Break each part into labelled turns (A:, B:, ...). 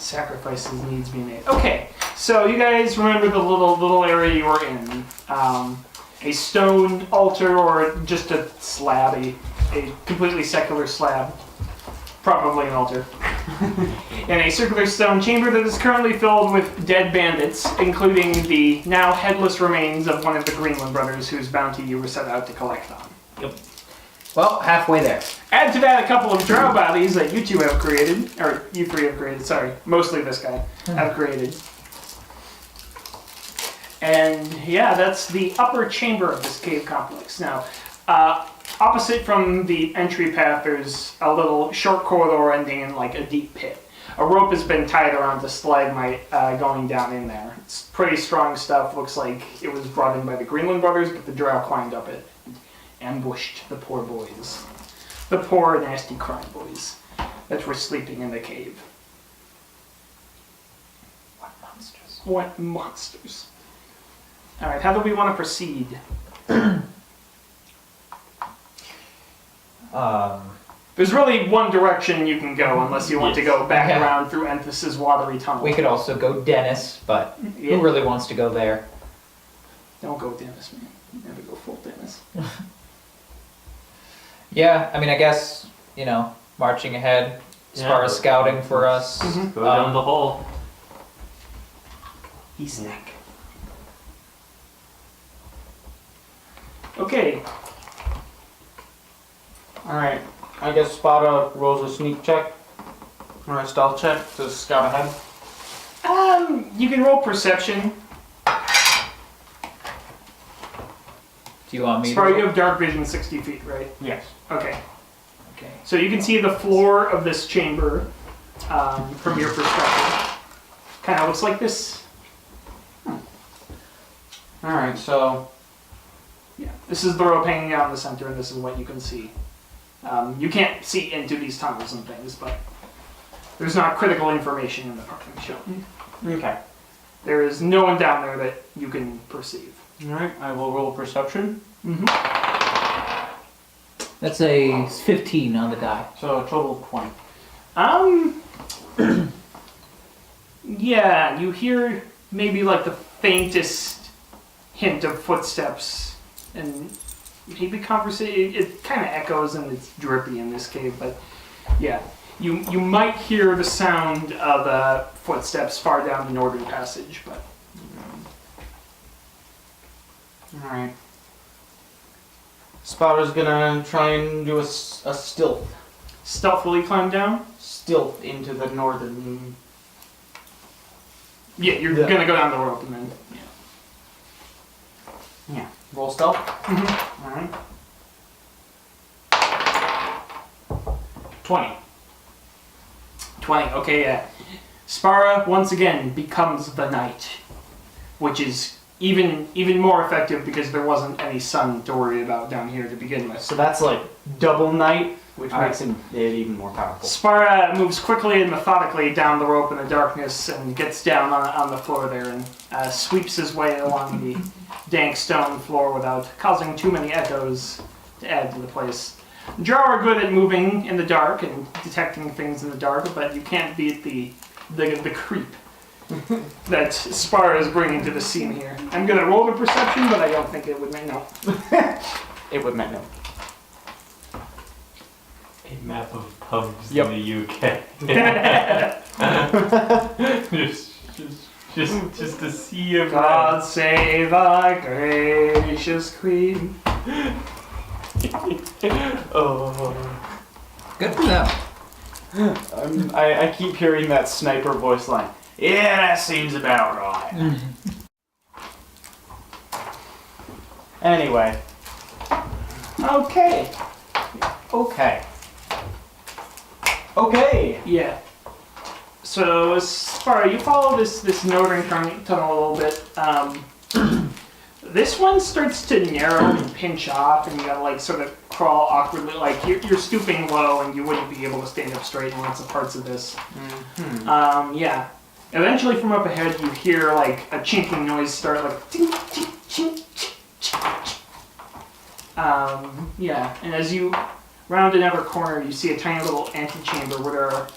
A: Sacrifices needs be made. Okay, so you guys remember the little area you were in. A stone altar or just a slab, a completely secular slab. Probably an altar. In a circular stone chamber that is currently filled with dead bandits, including the now headless remains of one of the Greenland brothers whose bounty you were set out to collect on.
B: Yep. Well, halfway there.
A: Add to that a couple of drow bodies that you two have created, or you three have created, sorry, mostly this guy, have created. And yeah, that's the upper chamber of this cave complex. Now, opposite from the entry path, there's a little short corridor ending in like a deep pit. A rope has been tied around the stalagmite going down in there. It's pretty strong stuff. Looks like it was brought in by the Greenland brothers, but the drow climbed up it and ambushed the poor boys. The poor, nasty crime boys that were sleeping in the cave.
B: What monsters?
A: What monsters. Alright, how do we want to proceed? There's really one direction you can go, unless you want to go back around through Enthus's watery tunnel.
B: We could also go Dennis, but who really wants to go there?
A: Don't go Dennis, man. You never go full Dennis.
B: Yeah, I mean, I guess, marching ahead as far as scouting for us.
C: Go down the hole.
A: He's neck. Okay.
D: Alright, I guess Spada rolls a sneak check or a stealth check to scout ahead.
A: You can roll perception.
B: Do you want me
A: Sparrow,
B: to?
A: you have dark vision 60 feet, right?
D: Yes.
A: Okay.
B: Okay.
A: So you can see the floor of this chamber from your perspective. Kind of looks like this.
D: Alright, so
A: Yeah. This is the rope hanging out in the center, and this is what you can see. You can't see into these tunnels and things, but there's not critical information in the parking shown.
D: okay.
A: There is no one down there that you can perceive.
D: Alright, I will roll perception.
A: Mm-hmm.
B: That's a 15 on the die.
D: So a total of 20.
A: Yeah, you hear maybe like the faintest hint of footsteps and maybe conversation. It kind of echoes and it's drippy in this cave, but yeah, you might hear the sound of footsteps far down the northern passage, but.
D: Alright. Spada's gonna try and do a stealth.
A: Stealthily climb down?
D: Stealth into the northern...
A: Yeah, you're gonna go down the rope and then,
D: Yeah. Roll stealth.
A: Mm-hmm.
D: Alright. 20.
A: 20, okay, yeah. Spara, once again, becomes the knight, which is even more effective because there wasn't any sun to worry about down here to begin with.
D: So that's like double knight, which
A: Alright.
D: makes it even more powerful.
A: Spara moves quickly and methodically down the rope in the darkness and gets down on the floor there and sweeps his way along the dank stone floor without causing too many echoes to add to the place. Drow are good at moving in the dark and detecting things in the dark, but you can't beat the creep that Spara is bringing to the scene here. I'm going to roll the perception, but I don't think it would make no.
D: It would make no.
C: A map of pubs
D: Yep.
C: in the UK. just a sea of
A: God
C: red.
A: save our gracious queen.
D: Oh.
B: Good for them.
D: I keep hearing that sniper voice line. Yeah, that seems about right. Anyway.
A: Okay.
D: Okay. Okay.
A: Yeah. So as far you follow this northern tunnel a little bit, this one starts to narrow and pinch off, and you gotta like sort of crawl awkwardly. Like you're stooping low, and you wouldn't be able to stand up straight in lots of parts of this.
D: Mm-hmm.
A: Yeah. Eventually, from up ahead, you hear like a chinking noise start, like. Tink, tink, chink, chink, chink, chink. Yeah, and as you round another corner, you see a tiny little antechamber where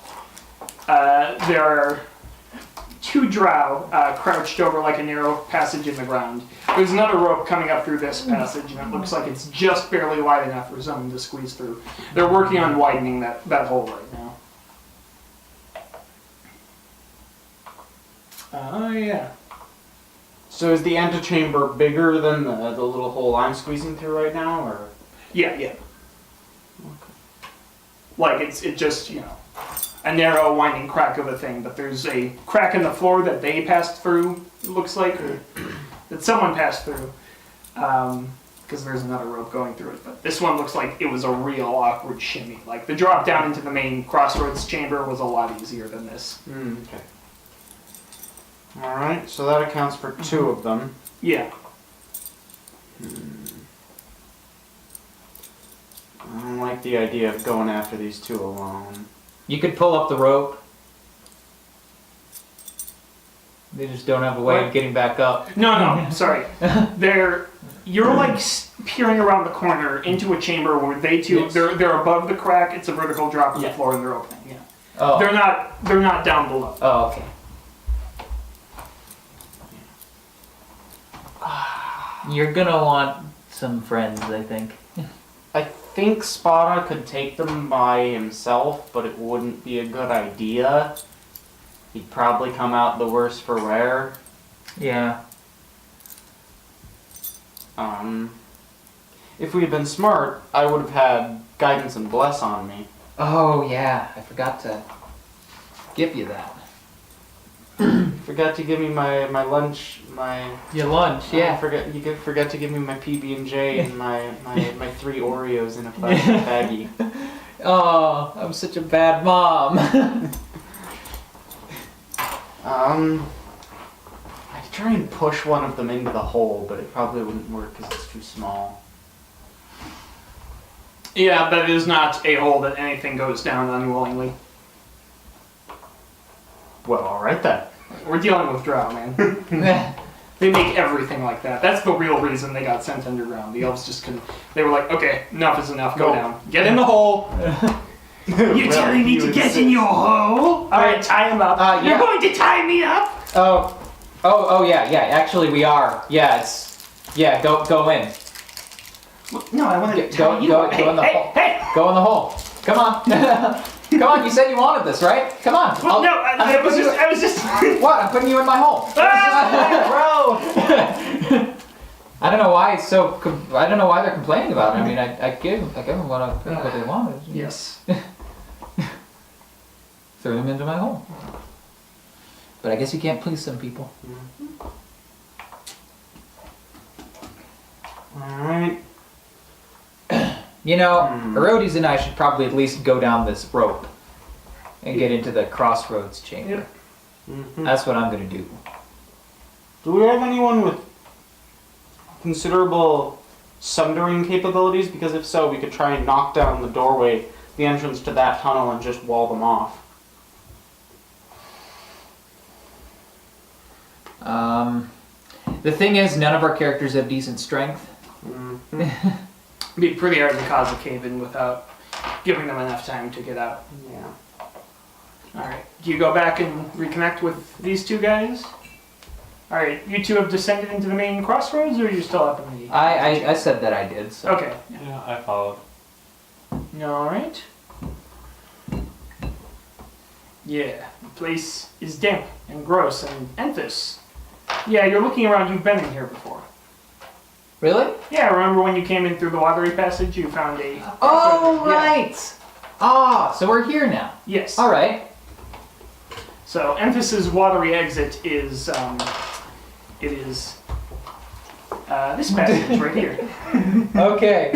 A: there are two drow crouched over like a narrow passage in the ground. There's another rope coming up through this passage, and it looks like it's just barely wide enough for someone to squeeze through. They're working on widening that hole right now. Oh, yeah.
D: So is the antechamber bigger than the little hole I'm squeezing through right now, or?
A: Yeah.
D: Okay.
A: Like, it's just, you know, a narrow, winding crack of a thing, but there's a crack in the floor that they passed through, it looks like, or that someone passed through, because there's another rope going through it. But this one looks like it was a real awkward shimmy. Like, the drop down into the main crossroads chamber was a lot easier than this.
D: Okay. Alright, so that accounts for two of them.
A: Yeah.
D: I don't like the idea of going after these two alone.
B: You could pull up the rope. They just don't have a way of getting back up.
A: No, sorry. You're like peering around the corner into a chamber where they two,
D: Yes.
A: they're above the crack, it's a vertical drop to the
D: Yeah.
A: floor and they're opening, yeah.
B: Oh.
A: They're not down below.
B: Oh, okay. You're gonna want some friends, I think.
D: I think Spada could take them by himself, but it wouldn't be a good idea. He'd probably come out the worse for wear.
B: Yeah.
D: If we had been smart, I would have had guidance and bless on me.
B: Oh, yeah. I forgot to give you that.
D: Forgot to give me my lunch,
B: Your lunch, yeah.
D: Forgot to give me my PB&J and my 3 Oreos in a plastic baggie.
B: Oh, I'm such a bad mom.
D: I could try and push one of them into the hole, but it probably wouldn't work because it's too small.
A: Yeah, that is not a hole that anything goes down unwillingly.
D: Well, alright then.
A: We're dealing with drow, man. They make everything like that. That's the real reason they got sent underground. The elves just couldn't. They were like, okay, enough is enough. Go down. Get in the hole. You're telling me to get in your hole? All right, tie him up.
B: Yeah.
A: You're going to tie me up?
B: Oh, yeah. Actually, we are. Yeah, go in.
A: No, I wanted to
B: Go
A: tie you up.
B: in the hole.
A: Hey!
B: Go in the hole. Come on. Come on, you said you wanted this, right? Come on.
A: Well, no, I was just.
B: What? I'm putting you in my hole.
A: Bro!
B: I don't know why it's so. I don't know why they're complaining about it. I mean, I gave them what they wanted.
A: Yes.
B: Threw them into my hole. But I guess you can't please some people.
D: Alright.
B: You know, Herodes and I should probably at least go down this rope and get into the crossroads chamber.
A: Yep.
B: That's what I'm gonna do.
D: Do we have anyone with considerable sundering capabilities? Because if so, we could try and knock down the doorway, the entrance to that tunnel, and just wall them off.
B: The thing is, none of our characters have decent strength.
A: It'd be pretty hard to cause a cave-in without giving them enough time to get out.
D: Yeah.
A: Alright, do you go back and reconnect with these two guys? Alright, you two have descended into the main crossroads, or are you still up in the...
B: I said that I did, so.
A: Okay.
C: Yeah, I followed.
A: Alright. Yeah, the place is damp and gross and endless. Yeah, you're looking around, you've been in here before.
B: Really?
A: Yeah, remember when you came in through the watery passage, you found a...
B: Oh,
A: Yeah.
B: right! Ah, so we're here now.
A: Yes.
B: Alright.
A: So, Emphasis watery exit is, it is, this passage right here.
B: Okay.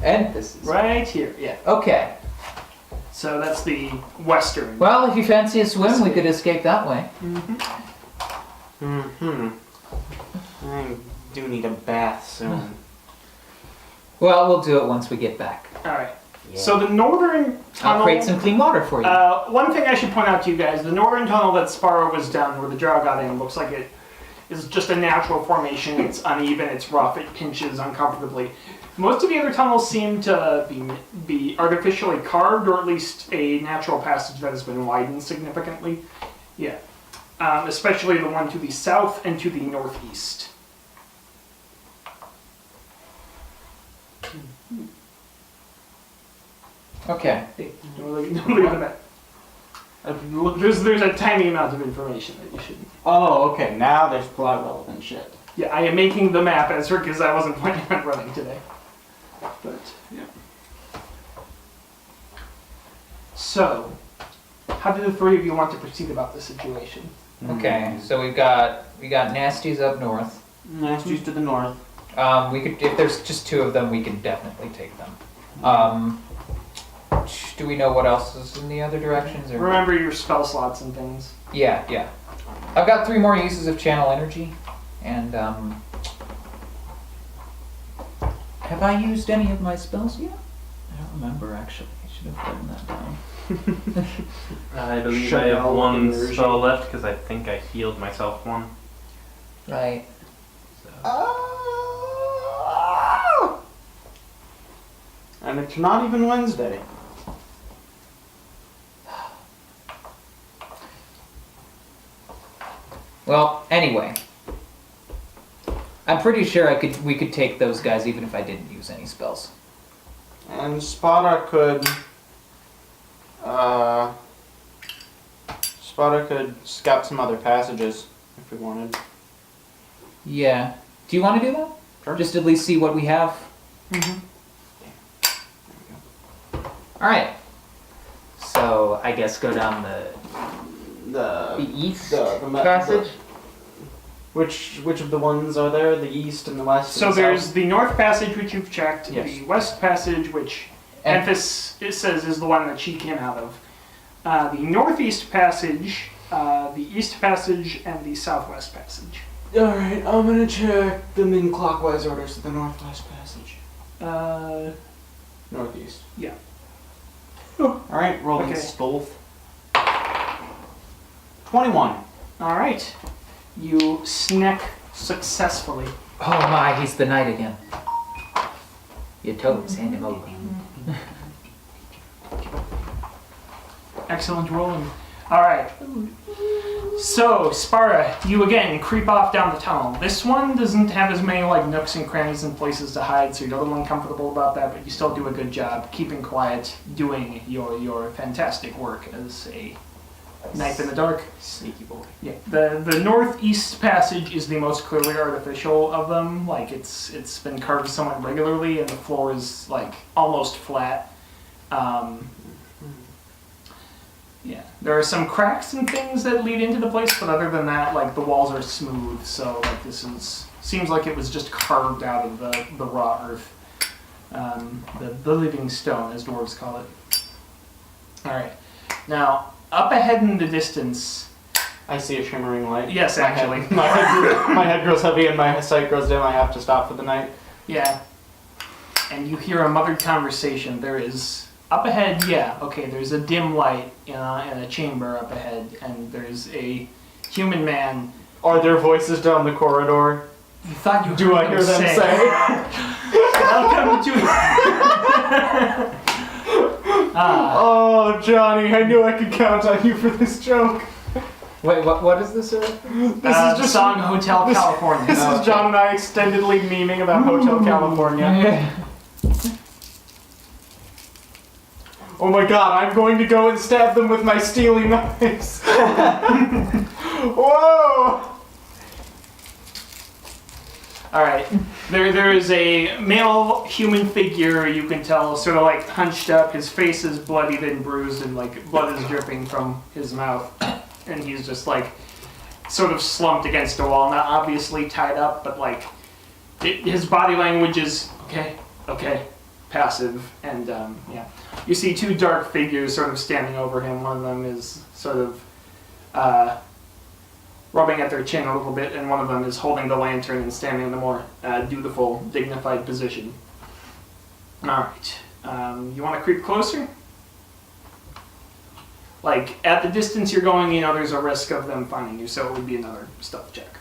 B: And this is...
A: Right here, yeah.
B: Okay.
A: So that's the western.
B: Well, if you fancy a swim, we could escape that way.
D: I do need a bath soon.
B: Well, we'll do it once we get back.
A: Alright. So the northern tunnel...
B: I'll create some clean water for you.
A: One thing I should point out to you guys, the northern tunnel that Sparrow was down, where the drow got in, looks like it is just a natural formation. It's uneven, it's rough, it pinches uncomfortably. Most of the other tunnels seem to be artificially carved, or at least a natural passage that has been widened significantly. Yeah. especially the one to the south and to the northeast.
B: Okay.
A: Hey, don't look at that. There's a tiny amount of information that you should.
D: Oh, okay. Now there's plot relevant shit.
A: Yeah, I am making the map as because I wasn't planning on running today. But yeah. So, how do the three of you want to proceed about the situation?
B: Okay. So we got nasties up north.
D: Nasties to the north.
B: We could, if there's just two of them, we can definitely take them. Do we know what else is in the other directions? Or?
A: Remember your spell slots and things.
B: Yeah. I've got 3 more uses of channel energy, and have I used any of my spells yet? I don't remember actually. I should have written that down.
C: I believe
D: Shut
C: I have
D: down
C: one
D: version.
C: spell left because I think I healed myself one.
B: Right.
C: So.
D: And it's not even Wednesday.
B: Well, anyway, I'm pretty sure we could take those guys even if I didn't use any spells.
D: And Spada could scout some other passages if we wanted.
B: Yeah. Do you want to do that?
D: Sure.
B: Just at least see what we have.
A: Mm-hmm.
B: All right. So I guess go down the east passage.
D: Which of the ones are there? The east and the west.
A: So
D: and the
A: there's
D: south?
A: the north passage, which you've checked,
D: Yes.
A: the west passage, which
B: And-
A: Emphas it says is the one that she came out of, the northeast passage, the east passage, and the southwest passage.
D: All right, I'm gonna check them in clockwise order. So the northwest passage, northeast.
A: Yeah.
D: All right, rolling
A: Okay.
D: stealth. 21.
A: All right, you sneak successfully.
B: Oh my, he's the knight again. Your toes, hand him over.
A: Excellent rolling. All right. So, Sparta, you again creep off down the tunnel. This one doesn't have as many like nooks and crannies and places to hide, so you're a little uncomfortable about that, but you still do a good job keeping quiet, doing your fantastic work as a knife in the dark.
D: Sneaky boy.
A: Yeah. The northeast passage is the most clearly artificial of them. Like it's been carved somewhat regularly, and the floor is like almost flat. Yeah, there are some cracks and things that lead into the place, but other than that, like the walls are smooth. So like seems like it was just carved out of the raw earth, the living stone, as dwarves call it. All right, now up ahead in the distance.
D: I see a shimmering light.
A: Yes, actually.
D: My head grows heavy and my sight grows dim. I have to stop for the night.
A: Yeah, and you hear a muttered conversation. There is. Up ahead, yeah, okay, there's a dim light in a chamber up ahead, and there's a human man.
D: Are there voices down the corridor?
A: You thought you
D: Do
A: heard
D: I hear them say?
A: Welcome to...
D: Oh, Johnny, I knew I could count on you for this joke.
B: Wait, what is this?
D: This
A: is just song Hotel California.
D: This is John and I extendedly memeing about Hotel California. Oh my god, I'm going to go and stab them with my steely knives. Whoa!
A: Alright, there is a male human figure, you can tell, sort of like hunched up. His face is bloodied and bruised, and like blood is dripping from his mouth. And he's just like sort of slumped against a wall, not obviously tied up, but like his body language is okay, passive, and yeah. You see two dark figures sort of standing over him. One of them is sort of rubbing at their chin a little bit, and one of them is holding the lantern and standing in a more dutiful, dignified position. Alright, you want to creep closer? Like, at the distance you're going, you know there's a risk of them finding you, so it would be another stealth check.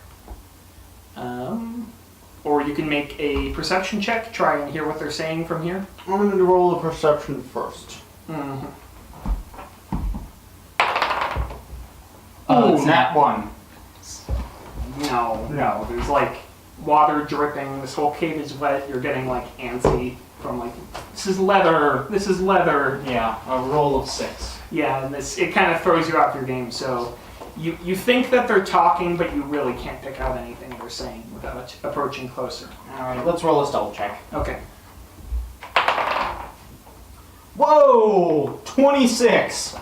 A: Or you can make a perception check, try and hear what they're saying from here.
D: I'm going to roll a perception first.
A: Mm-hmm.
D: Ooh, that one.
A: No. There's like water dripping. This whole cave is wet. You're getting like antsy from like, this is leather.
D: Yeah, a roll of 6.
A: Yeah, and it kind of throws you off your game. So you think that they're talking, but you really can't pick out anything they're saying without approaching closer.
D: Alright, let's roll a stealth check.
A: Okay.
D: Whoa! 26!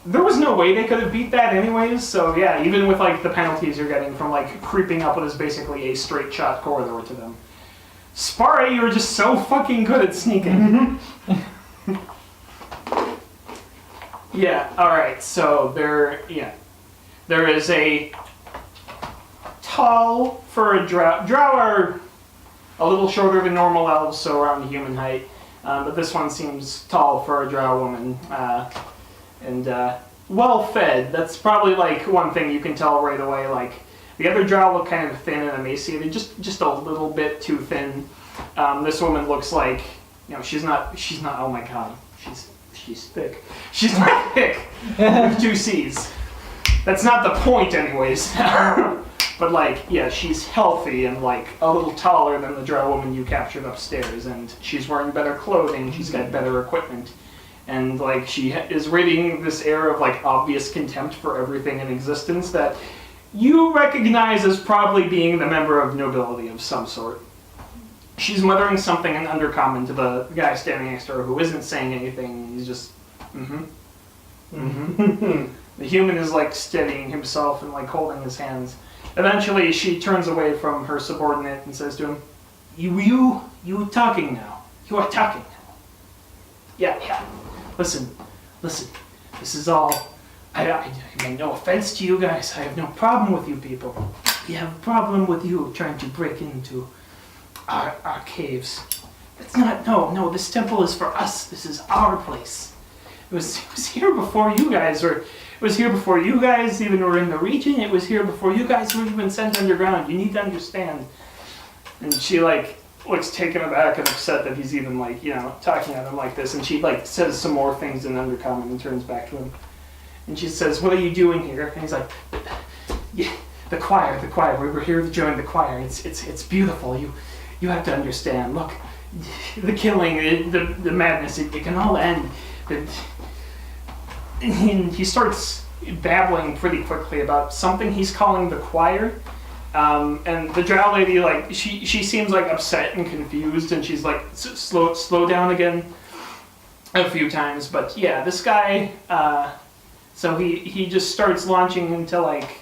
A: There was no way they could have beat that anyways, so yeah, even with like the penalties you're getting from like creeping up what is basically a straight shot corridor to them. Spara, you're just so fucking good at sneaking. Yeah, alright, so there is a tall furred drow. Drow are a little shorter than normal elves, so around human height. But this one seems tall for a drow woman. And well fed. That's probably like one thing you can tell right away. Like the other drow look kind of thin and emaciated, just a little bit too thin. This woman looks like, she's not. Oh my god, she's thick. She's not thick with 2 C's. That's not the point, anyways. But like, yeah, she's healthy and like a little taller than the drow woman you captured upstairs, and she's wearing better clothing. She's got better equipment. And like she is radiating this air of like obvious contempt for everything in existence that you recognize as probably being the member of nobility of some sort. She's muttering something in undercommon to the guy standing next to her who isn't saying anything. He's just, The human is like steadying himself and like holding his hands. Eventually she turns away from her subordinate and says to him, You talking now. You are talking now. Yeah. Listen, this is all, I mean no offense to you guys, I have no problem with you people. We have a problem with you trying to break into our caves. That's not, no, this temple is for us, this is our place. It was here before you guys, or it was here before you guys even were in the region, it was here before you guys were even sent underground, you need to understand. And she like, looks taken aback and upset that he's even like, talking at him like this. And she like says some more things in undercommon and turns back to him. And she says, what are you doing here? And he's like, yeah, the choir. We were here to join the choir. It's beautiful. You have to understand. Look, the killing, the madness, it can all end. And he starts babbling pretty quickly about something he's calling the choir. And the drow lady, like, she seems like upset and confused, and she's like, slow down again a few times. But yeah, this guy, so he just starts launching into like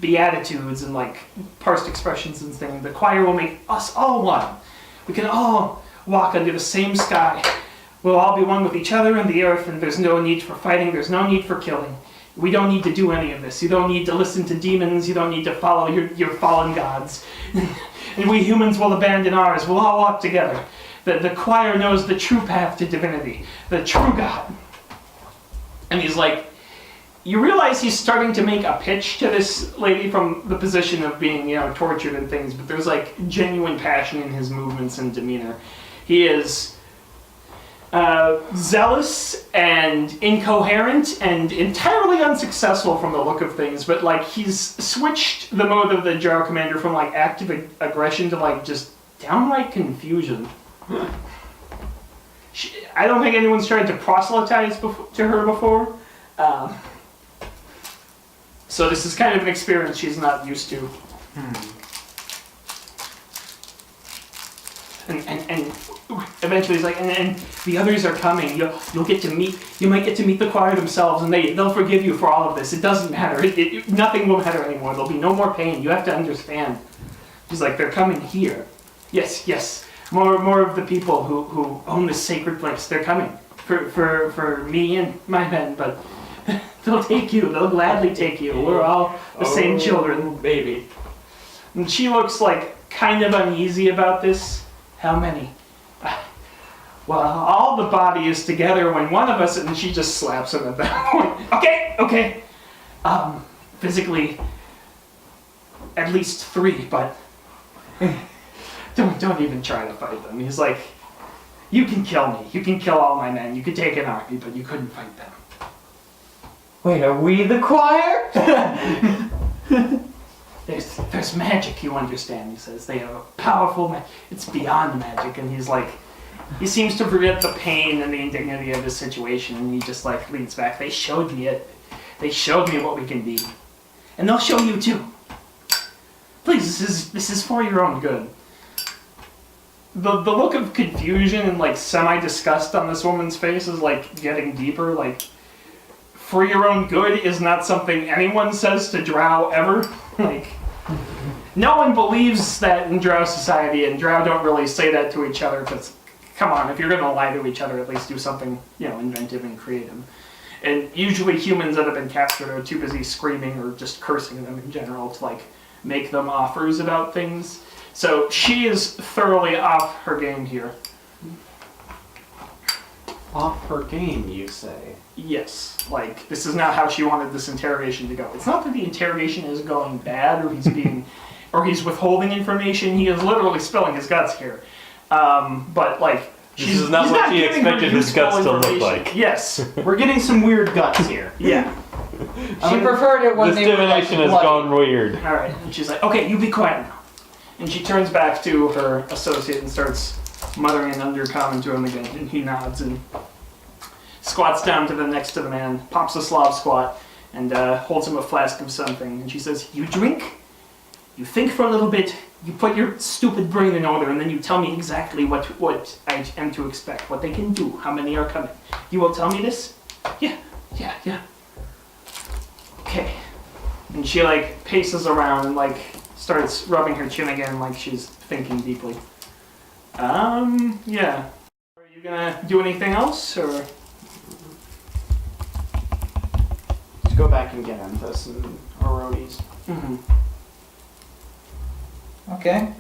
A: beatitudes and like parsed expressions and things. The choir will make us all one. We can all walk under the same sky. We'll all be one with each other and the earth, and there's no need for fighting, there's no need for killing. We don't need to do any of this. You don't need to listen to demons. You don't need to follow your fallen gods. And we humans will abandon ours. We'll all walk together. The choir knows the true path to divinity, the true God. And he's like, you realize he's starting to make a pitch to this lady from the position of being, tortured and things, but there's like genuine passion in his movements and demeanor. He is zealous and incoherent and entirely unsuccessful from the look of things, but like he's switched the mode of the drow commander from like active aggression to like just downright confusion. I don't think anyone's tried to proselytize to her before, so this is kind of an experience she's not used to. And eventually he's like, and the others are coming. You might get to meet the choir themselves, and they'll forgive you for all of this. It doesn't matter. Nothing will matter anymore. There'll be no more pain. You have to understand. He's like, they're coming here. Yes. More of the people who own this sacred place. They're coming for me and my men, but they'll take you. They'll gladly take you. We're all the same children.
D: Baby.
A: And she looks like kind of uneasy about this. How many? Well, all the body is together when one of us, and she just slaps him at that point. Okay. Physically, at least 3, but don't even try to fight them. He's like, you can kill me. You can kill all my men. You could take an army, but you couldn't fight them.
D: Wait, are we the choir?
A: There's magic, you understand, he says. They have a powerful it's beyond magic, and he's like, he seems to forget the pain and the indignity of his situation, and he just like leans back. They showed me it. They showed me what we can be. And they'll show you too. Please, this is for your own good. The look of confusion and like semi-disgust on this woman's face is like getting deeper. Like, for your own good is not something anyone says to Drow ever. Like, no one believes that in Drow society, and Drow don't really say that to each other, because, come on, if you're going to lie to each other, at least do something, inventive and creative. And usually humans that have been captured are too busy screaming or just cursing them in general to, like, make them offers about things. So she is thoroughly off her game here.
D: Off her game, you say?
A: Yes, like, this is not how she wanted this interrogation to go. It's not that the interrogation is going bad, or he's being, or he's withholding information. He is literally spilling his guts here. But, like,
E: This is not what she expected his guts to look like.
A: Yes.
D: We're getting some weird guts here.
A: Yeah.
B: She preferred it when
E: This
B: they were like,
E: divination has
B: bloody.
E: gone weird.
A: All right. And she's like, okay, you be quiet now. And she turns back to her associate and starts muttering an undercommon to him again. And he nods and squats down to the next to the man, pops a Slav squat, and holds him a flask of something. And she says, you drink, you think for a little bit, you put your stupid brain in order, and then you tell me exactly what I am to expect, what they can do, how many are coming. You will tell me this? Yeah. Okay. And she, like, paces around and, like, starts rubbing her chin again like she's thinking deeply. Yeah. Are you gonna do anything else, or...?
D: Let's go back and get Emphas and Orodes.
A: Mm-hmm.
B: Okay.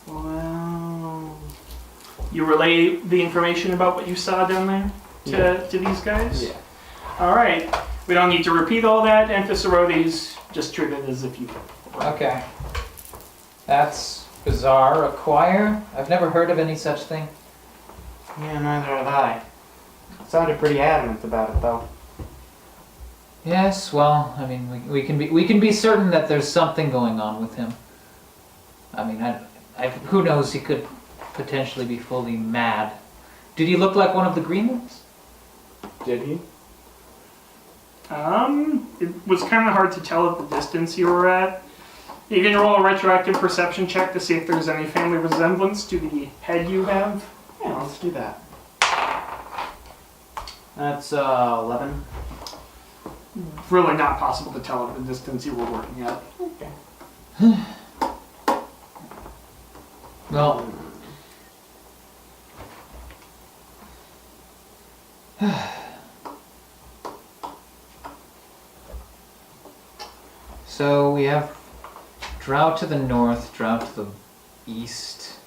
D: Well...
A: You relay the information about what you saw down there to these guys?
D: Yeah.
A: Alright. We don't need to repeat all that. Amphisarodes, just treat it as if you...
B: Okay. That's bizarre. A choir? I've never heard of any such thing.
D: Yeah, neither have I. Sounded pretty adamant about it, though.
B: Yes, well, I mean, we can be certain that there's something going on with him. I mean, who knows? He could potentially be fully mad. Did he look like one of the green ones?
D: Did he?
A: It was kind of hard to tell at the distance you were at. You can roll a retroactive perception check to see if there's any family resemblance to the head you have.
D: Yeah, let's do that. That's 11.
A: Really not possible to tell at the distance you were working at.
D: Okay.
B: Well, so we have Drow to the north, Drow to the east.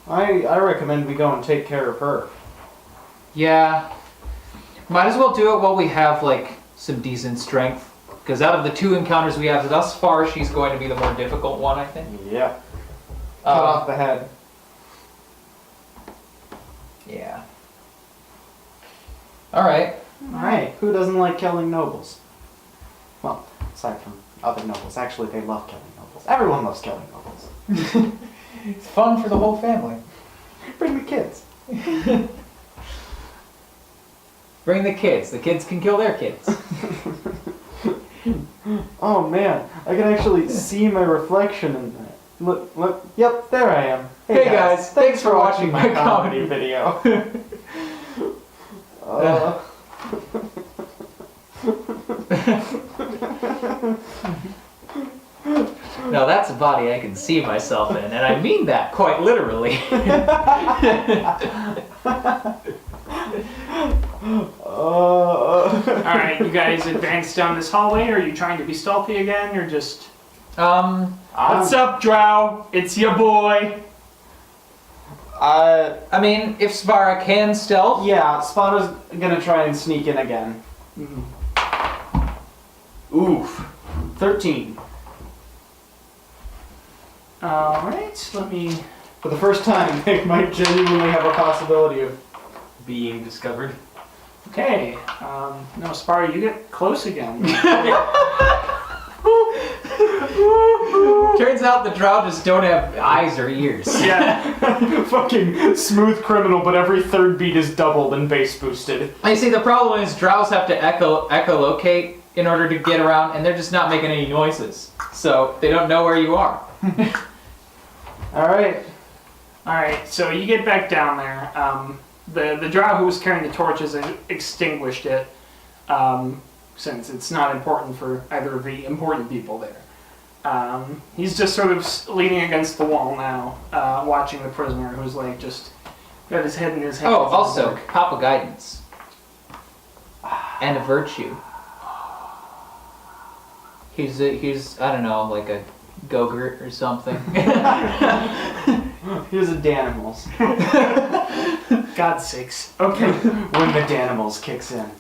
D: I recommend we go and take care of her.
B: Yeah, might as well do it while we have like some decent strength. Because out of the two encounters we have thus far, she's going to be the more difficult one, I think.
D: Yeah. Cut off the head.
B: Yeah. Alright.
D: Alright, who doesn't like killing nobles? Well, aside from other nobles. Actually, they love killing nobles. Everyone loves killing nobles.
B: It's fun for the whole family.
D: Bring the kids.
B: Bring the kids. The kids can kill their kids.
D: Oh man, I can actually see my reflection in that. Look, yep, there I am.
B: Hey guys, thanks for watching my comedy
D: video.
B: Now that's a body I can see myself in, and I mean that quite literally.
A: Alright, you guys advance down this hallway, or are you trying to be stealthy again, or just... What's up, Drow? It's your boy.
B: I mean, if Svara can stealth.
D: Yeah, Spada's gonna try and sneak in again. Oof. 13.
A: Alright, let me...
D: For the first time, they might genuinely have a possibility of
C: being discovered.
A: Okay. No, Spar, you get close again.
B: Turns out the drow just don't have eyes or ears.
D: Yeah. Fucking smooth criminal, but every third beat is doubled and bass boosted.
B: I see the problem is drows have to echolocate in order to get around, and they're just not making any noises. So they don't know where you are.
D: Alright.
A: Alright, so you get back down there. The drow who was carrying the torches extinguished it, since it's not important for either of the important people there. He's just sort of leaning against the wall now, watching the prisoner who's like just got his head in his hands.
B: Oh, also, pop a guidance. And a virtue. He's I don't know, like a Gogurt or something.
D: Here's a Danimals.
A: God's sakes. Okay.
D: When the Danimals kicks in.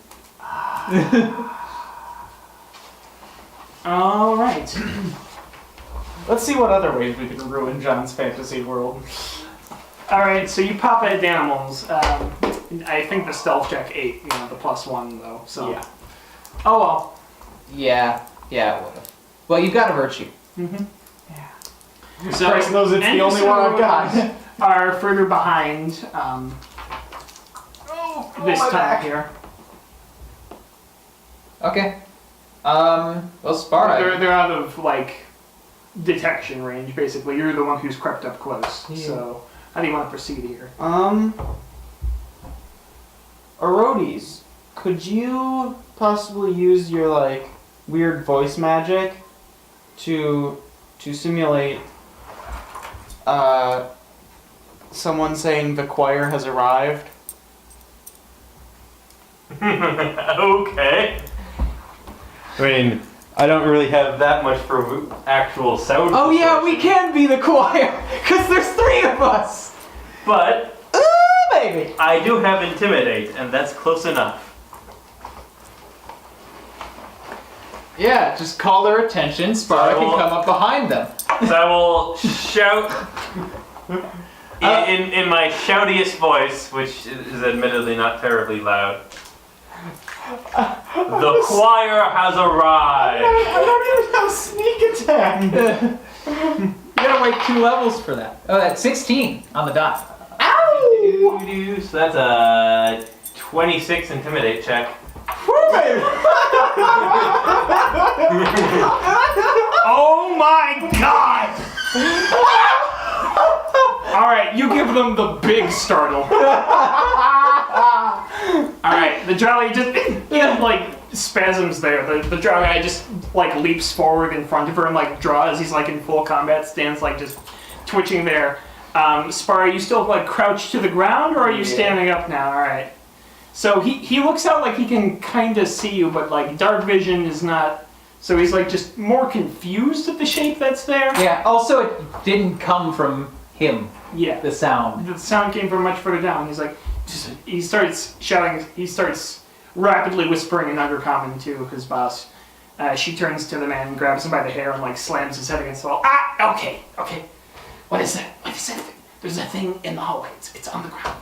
A: Alright.
D: Let's see what other ways we can ruin John's fantasy world.
A: Alright, so you pop at animals. I think the stealth check 8, the +1 though, so.
D: Yeah.
A: Oh well.
B: Yeah, it would've. Well, you've got a virtue.
A: Mm-hmm.
D: So Christ knows it's the only one I've got.
A: Are further behind this
D: my
A: time
D: back.
A: here.
B: Okay. Well, Spar.
A: They're out of detection range basically. You're the one who's crept up close.
D: Yeah.
A: So how do you want to proceed here?
D: Arodes, could you possibly use your weird voice magic to simulate someone saying the choir has arrived?
C: Okay. I mean, I don't really have that much for actual sound.
B: Oh yeah, we
C: perception,
B: can be the choir, cause there's 3 of us.
C: But
B: Baby.
C: I do have intimidate, and that's close enough.
B: Yeah, just call their attention. Spar can come up behind them.
C: So I will shout in my shoutiest voice, which is admittedly not terribly loud. The choir has arrived.
D: I don't even have sneak attack.
B: You gotta wait 2 levels for that. Oh, that's 16 on the dot.
C: Ow! So that's a 26 intimidate check.
A: Oh my god! Alright, you give them the big startle. Alright, the drow just spasms there. The drow guy just leaps forward in front of her and draws. He's in full combat stance, just twitching there. Spar, are you still crouched to the ground or are you standing up now? Alright. So he looks out like he can kind of see you, but dark vision is not. So he's just more confused at the shape that's there.
B: Yeah. Also, it didn't come from him.
A: Yeah.
B: The sound.
A: The sound came from much further down. He's he starts shouting. He starts rapidly whispering in Undercommon to his boss. She turns to the man and grabs him by the hair and slams his head against the wall. Ah, okay. What is that? What is that? There's a thing in the hallway. It's on the ground.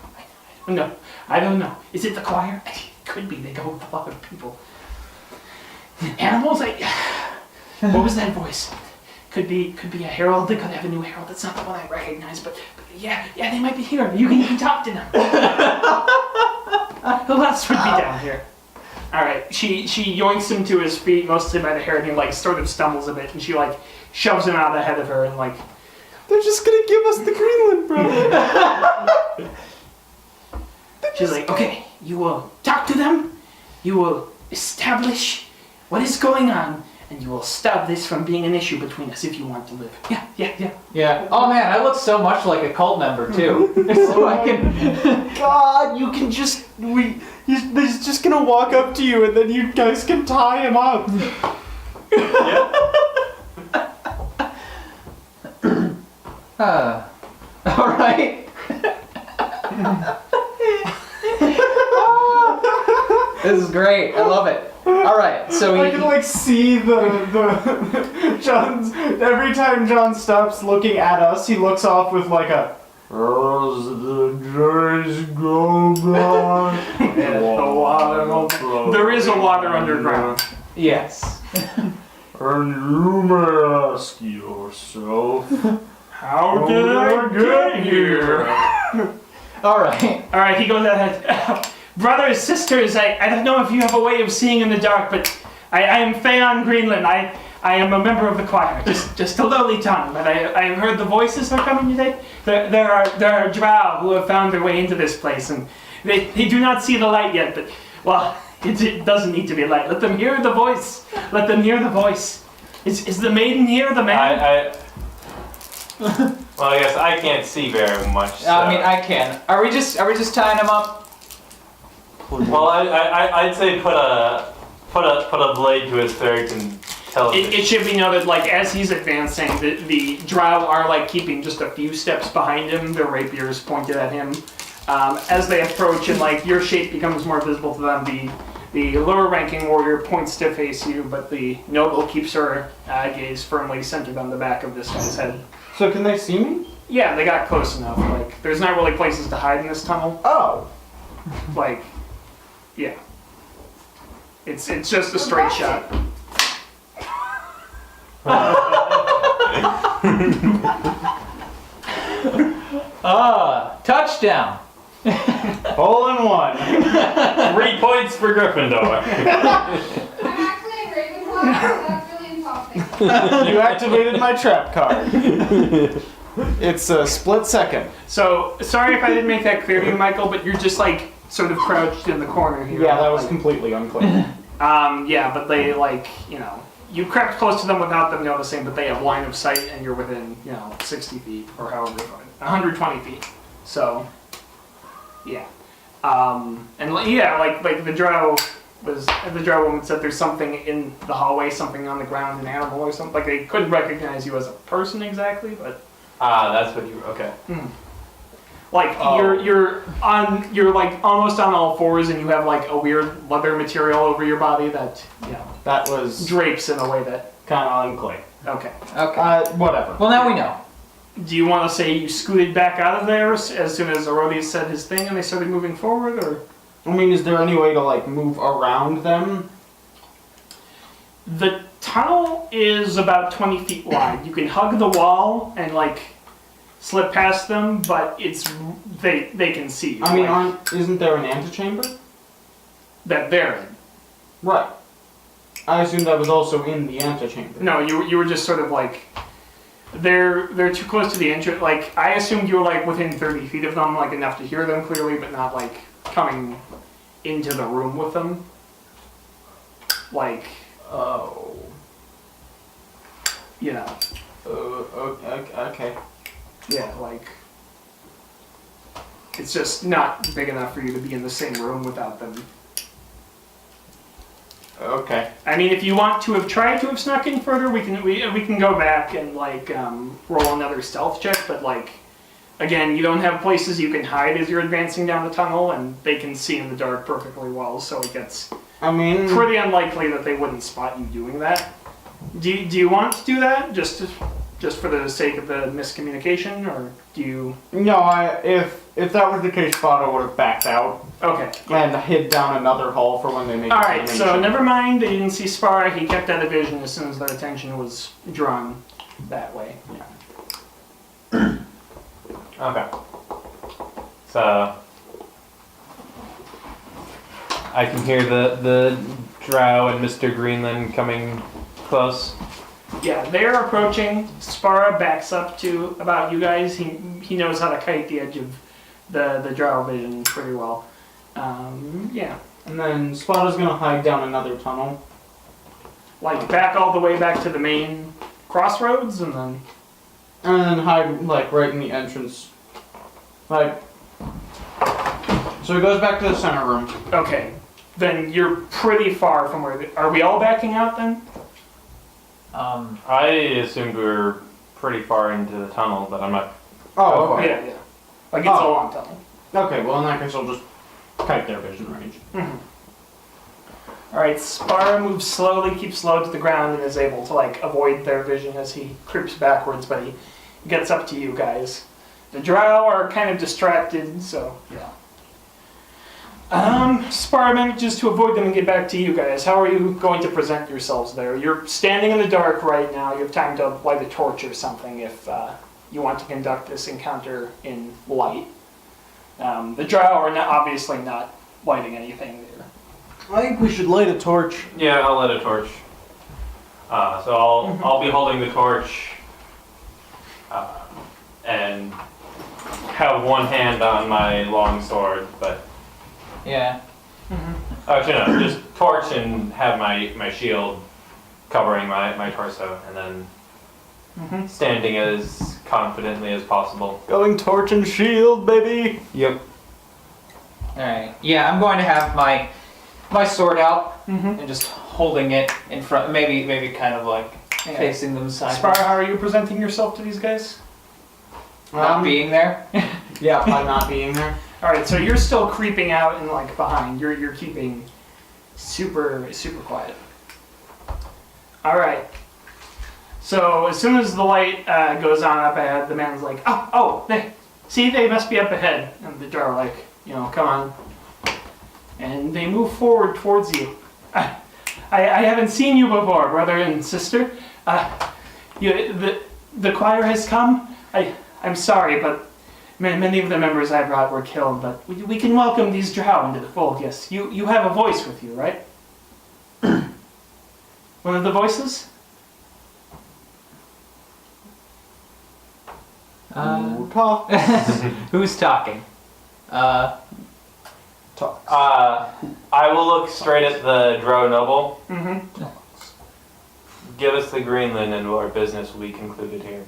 A: I don't know. Is it the choir? It could be. They go with a lot of people. Animals? What was that voice? Could be a herald. They could have a new herald. That's not the one I recognize, but yeah, they might be here. You can talk to them. Who else would be down here? All right. She yoinks him to his feet, mostly by the hair, and he sort of stumbles a bit, and she shoves him out ahead of her and
D: They're just gonna give us the Greenland, bro.
A: She's okay, you will talk to them, you will establish what is going on, and you will stop this from being an issue between us if you want to live. Yeah.
B: Yeah. Oh man, I look so much like a cult member too. So I can.
D: God, you can just he's just gonna walk up to you and then you guys can tie him up.
B: All right. This is great. I love it. All right. So
D: I can see the John's every time John stops looking at us, he looks off with a As the days go by.
A: Yeah, the water. There is a water underground.
B: Yes.
D: And you may ask yourself,
A: How did I get here?
B: All right.
A: All right, he goes ahead. Brothers, sisters, I don't know if you have a way of seeing in the dark, but I am Feon Greenland. I am a member of the choir, just a lowly tongue, but I have heard the voices are coming today. There are drow who have found their way into this place, and they do not see the light yet, but, well, it doesn't need to be light. Let them hear the voice. Let them hear the voice. Is the maiden here, the man?
C: Well, I guess I can't see very much. So.
B: I mean, I can. Are we just tying him up?
C: Well, I'd say put a blade to his throat and tell him.
A: It should be noted, like, as he's advancing, the drow are, like, keeping just a few steps behind him, their rapiers pointed at him. As they approach and, like, your shape becomes more visible to them, the lower-ranking warrior points to face you, but the noble keeps her gaze firmly centered on the back of this guy's head.
D: so can they see me?
A: Yeah, they got close enough. Like, there's not really places to hide in this tunnel.
D: Oh.
A: Like, yeah. It's just a straight shot.
B: Touchdown.
D: Hole in one.
C: 3 points for Gryffindor.
F: I'm actually a Ravenclaw, so that's really insulting.
D: You activated my trap card. It's a split second.
A: So, sorry if I didn't make that clear to you, Michael, but you're just, like, sort of crouched in the corner here.
D: Yeah, that was
A: Like,
D: completely unclear.
A: yeah, but they, like, you know, you crept close to them without them noticing, but they have line of sight and you're within, 60 feet or however far. 120 feet. So, yeah. Like the drow woman said there's something in the hallway, something on the ground, an animal or something. Like, they couldn't recognize you as a person exactly, but...
C: That's what you, okay.
A: Like, you're like almost on all fours and you have like a weird leather material over your body that,
D: That was
A: drapes in a way that,
D: kind of unclear.
A: okay.
B: Okay.
D: Whatever.
B: Well, now we know.
A: Do you want to say you scooted back out of there as soon as Arodius said his thing and they started moving forward, or?
D: I mean, is there any way to, like, move around them?
A: The tunnel is about 20 feet wide. You can hug the wall and like slip past them, but they can see you.
D: I mean,
A: like,
D: isn't there an antechamber?
A: that they're in.
D: Right. I assumed I was also in the antechamber.
A: No, you were just sort of like they're too close to the entrance. Like, I assumed you were like within 30 feet of them, like enough to hear them clearly, but not like coming into the room with them. Like,
D: Oh. Okay.
A: Yeah, like, it's just not big enough for you to be in the same room without them.
D: Okay.
A: I mean, if you want to have tried to have snuck in further, we can go back and like roll another stealth check. But like, again, you don't have places you can hide as you're advancing down the tunnel, and they can see in the dark perfectly well. So it gets
D: I mean,
A: pretty unlikely that they wouldn't spot you doing that. Do you want to do that just for the sake of the miscommunication, or do you?
D: no. If that was the case, Fado would have backed out
A: Okay.
D: and hid down another hall for when they made.
A: All
D: the
A: right, so
D: formation.
A: never mind. They didn't see Spara. He kept out of vision as soon as their attention was drawn that way.
C: Okay. So I can hear the drow and Mr. Greenland coming close.
A: Yeah, they're approaching. Spara backs up to about you guys. He knows how to kite the edge of the drow vision pretty well. Yeah,
D: And then Spada's gonna hide down another tunnel.
A: like back all the way back to the main crossroads, and then
D: And then hide, like, right in the entrance. Like, so he goes back to the center room.
A: okay, then you're pretty far from where. Are we all backing out then?
C: I assumed we were pretty far into the tunnel, but I'm not.
D: Oh, okay.
A: Yeah. Like, it's a long tunnel.
D: Okay, well, in that case, I'll just kite their vision range.
A: Alright, Spara moves slowly, keeps low to the ground, and is able to, like, avoid their vision as he creeps backwards, but he gets up to you guys. The drow are kind of distracted, so yeah. Spar manages to avoid them and get back to you guys. How are you going to present yourselves there? You're standing in the dark right now. You have time to light a torch or something if you want to conduct this encounter in light. The drow are obviously not lighting anything there.
E: I think we should light a torch.
C: Yeah, I'll light a torch. So I'll be holding the torch and have one hand on my long sword, but
B: Yeah.
C: actually no, just torch and have my shield covering my torso, and then standing as confidently as possible.
E: Going torch and shield, baby.
C: Yep.
B: Alright. Yeah, I'm going to have my sword out and just holding it in front, maybe kind of like
A: Yeah.
B: facing them
A: Spar,
B: sideways.
A: how are you presenting yourself to these guys?
B: Not being there.
D: Yeah, by not being there.
A: Alright, so you're still creeping out and like behind. You're keeping super quiet. Alright. So as soon as the light goes on up ahead, the man's like, oh, they must be up ahead. And the drow are like, come on. And they move forward towards you. I haven't seen you before, brother and sister. The choir has come. I'm sorry, but many of the members I brought were killed, but we can welcome these drow into the fold, yes. You have a voice with you, right? One of the voices?
E: Talk.
B: Who's talking?
E: Talk.
C: I will look straight at the drow noble.
A: Mm-hmm.
C: Give us the Greenland and our business will be concluded here.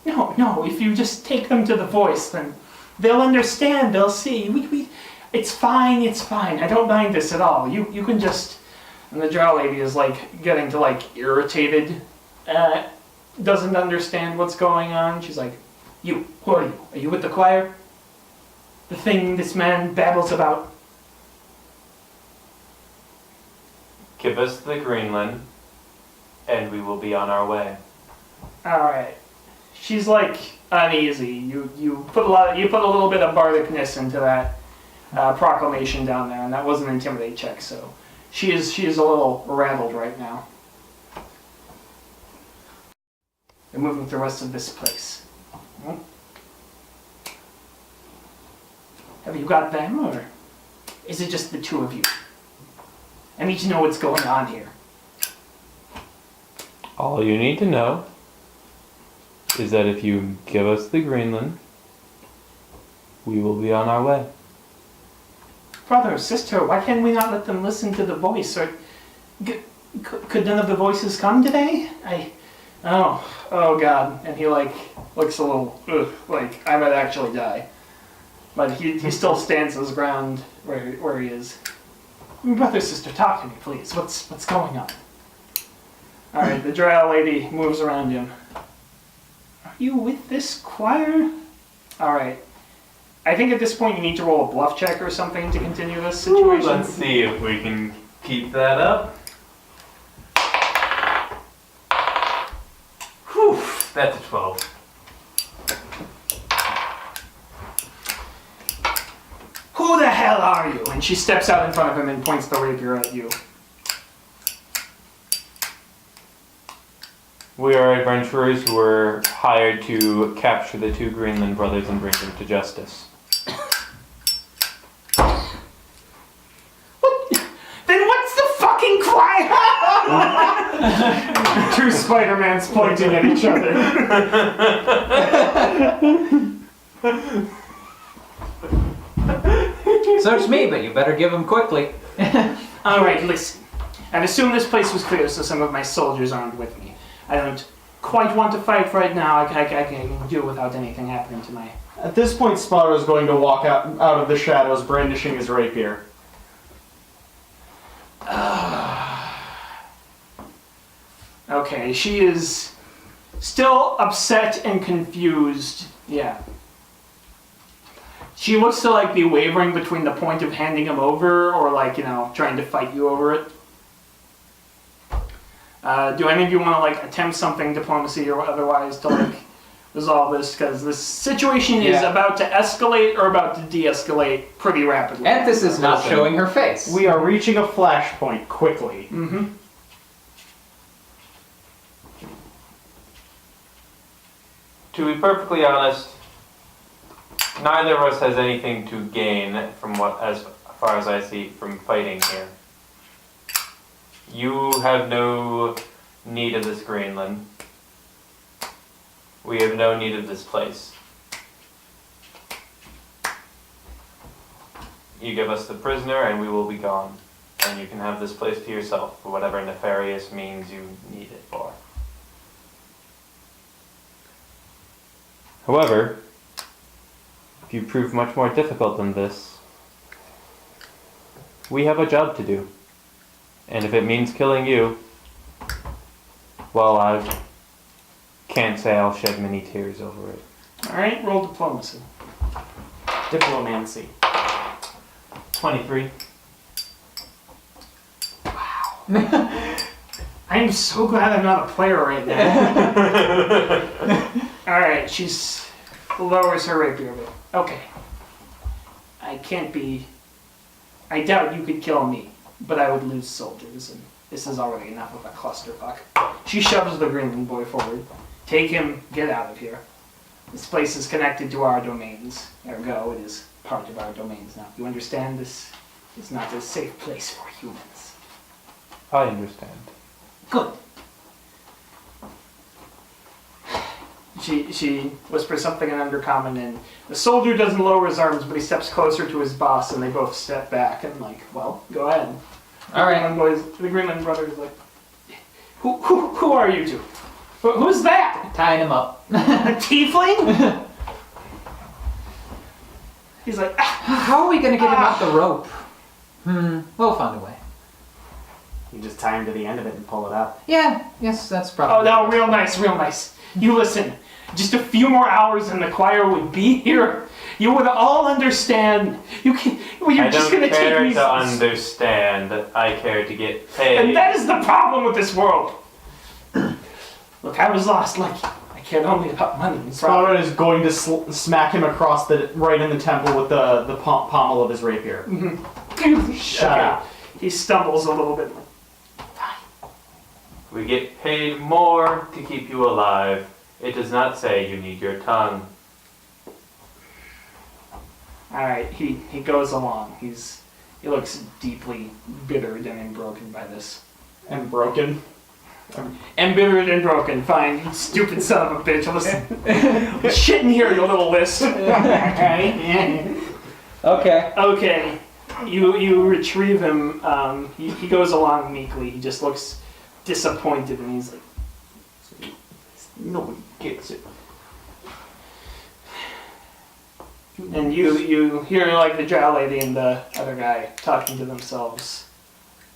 A: No, if you just take them to the voice, then they'll understand, they'll see. It's fine. I don't mind this at all. You can just... And the drow lady is like getting to like irritated, doesn't understand what's going on. She's like, who are you? Are you with the choir? The thing this man babbles about?
C: Give us the Greenland and we will be on our way.
A: Alright. She's like uneasy. You put a little bit of bardicness into that proclamation down there, and that was an intimidate check, so she is a little rattled right now. They're moving through the rest of this place. Have you got them, or is it just the two of you? I need to know what's going on here.
E: All you need to know is that if you give us the Greenland, we will be on our way.
A: Brother or sister, why can we not let them listen to the voice? Or could none of the voices come today? Oh God. And he like looks a little, like I might actually die. But he still stands his ground where he is. Brother, sister, talk to me, please. What's going on? Alright, the drow lady moves around him. Are you with this choir? Alright. I think at this point you need to roll a bluff check or something to continue this situation.
C: Let's see if we can keep that up. Whew, that's a 12.
A: Who the hell are you? And she steps out in front of him and points the rapier at you.
C: We are adventurers who were hired to capture the two Greenland brothers and bring them to justice.
A: Then what's the fucking choir? Two Spider-Mans pointing at each other.
B: Search me, but you better give them quickly.
A: Alright, listen. I've assumed this place was clear, so some of my soldiers aren't with me. I don't quite want to fight right now. I can do without anything happening to my...
D: At this point, Spotter is going to walk out of the shadows, brandishing his rapier.
A: Okay, she is still upset and confused. Yeah. She looks to like be wavering between the point of handing him over or like, trying to fight you over it. Do any of you want to like attempt something diplomacy or otherwise to like resolve this because this situation is
B: Yeah.
A: about to escalate or about to de-escalate pretty rapidly.
B: Anthus is not showing her face.
D: We are reaching a flashpoint quickly.
A: Mm-hmm.
C: To be perfectly honest, neither of us has anything to gain from what, as far as I see, from fighting here. You have no need of this Greenland. We have no need of this place. You give us the prisoner and we will be gone. And you can have this place to yourself for whatever nefarious means you need it for.
E: However, if you prove much more difficult than this, we have a job to do. And if it means killing you, well, I can't say I'll shed many tears over it.
A: Alright, roll diplomacy.
D: Diplomancy.
C: 23.
A: I'm so glad I'm not a player right now. Alright, she's lowers her rapier a bit. Okay. I can't be... I doubt you could kill me, but I would lose soldiers, and this is already enough of a clusterfuck. She shoves the Greenland boy forward. Take him, get out of here. This place is connected to our domains. Ergo, it is part of our domains now. You understand this is not a safe place for humans.
E: I understand.
A: Good. She whispers something in Undercommon, and the soldier doesn't lower his arms, but he steps closer to his boss, and they both step back and like, well, go ahead.
B: All right.
A: The Greenland brother's like, who are you two? Who's that?
B: Tying him up.
A: A tiefling? He's like,
B: How are we gonna get him off the rope? We'll find a way.
D: You just tie him to the end of it and pull it up.
B: Yeah, yes, that's
A: oh
B: probably.
A: no, real nice, real nice. You listen, just a few more hours and the choir would be here. You would all understand. You're
C: I
A: just
C: don't
A: gonna take
C: care
A: me.
C: to understand. I care to get paid.
A: And that is the problem with this world. Look, I was lost. Like, I cared only about money and profit.
D: Sparta is going to smack him across right in the temple with the pommel of his rapier. Shut up.
A: He stumbles a little bit.
C: We get paid more to keep you alive. It does not say you need your tongue.
A: Alright, he goes along. He looks deeply bittered and broken by this.
D: And broken.
A: Embittered and broken. Fine, you stupid son of a bitch. Listen. Shit in here, you little list.
B: Okay.
A: Okay. You retrieve him. He goes along meekly. He just looks disappointed, and he's like, nobody gets it. And you hear like the drow lady and the other guy talking to themselves.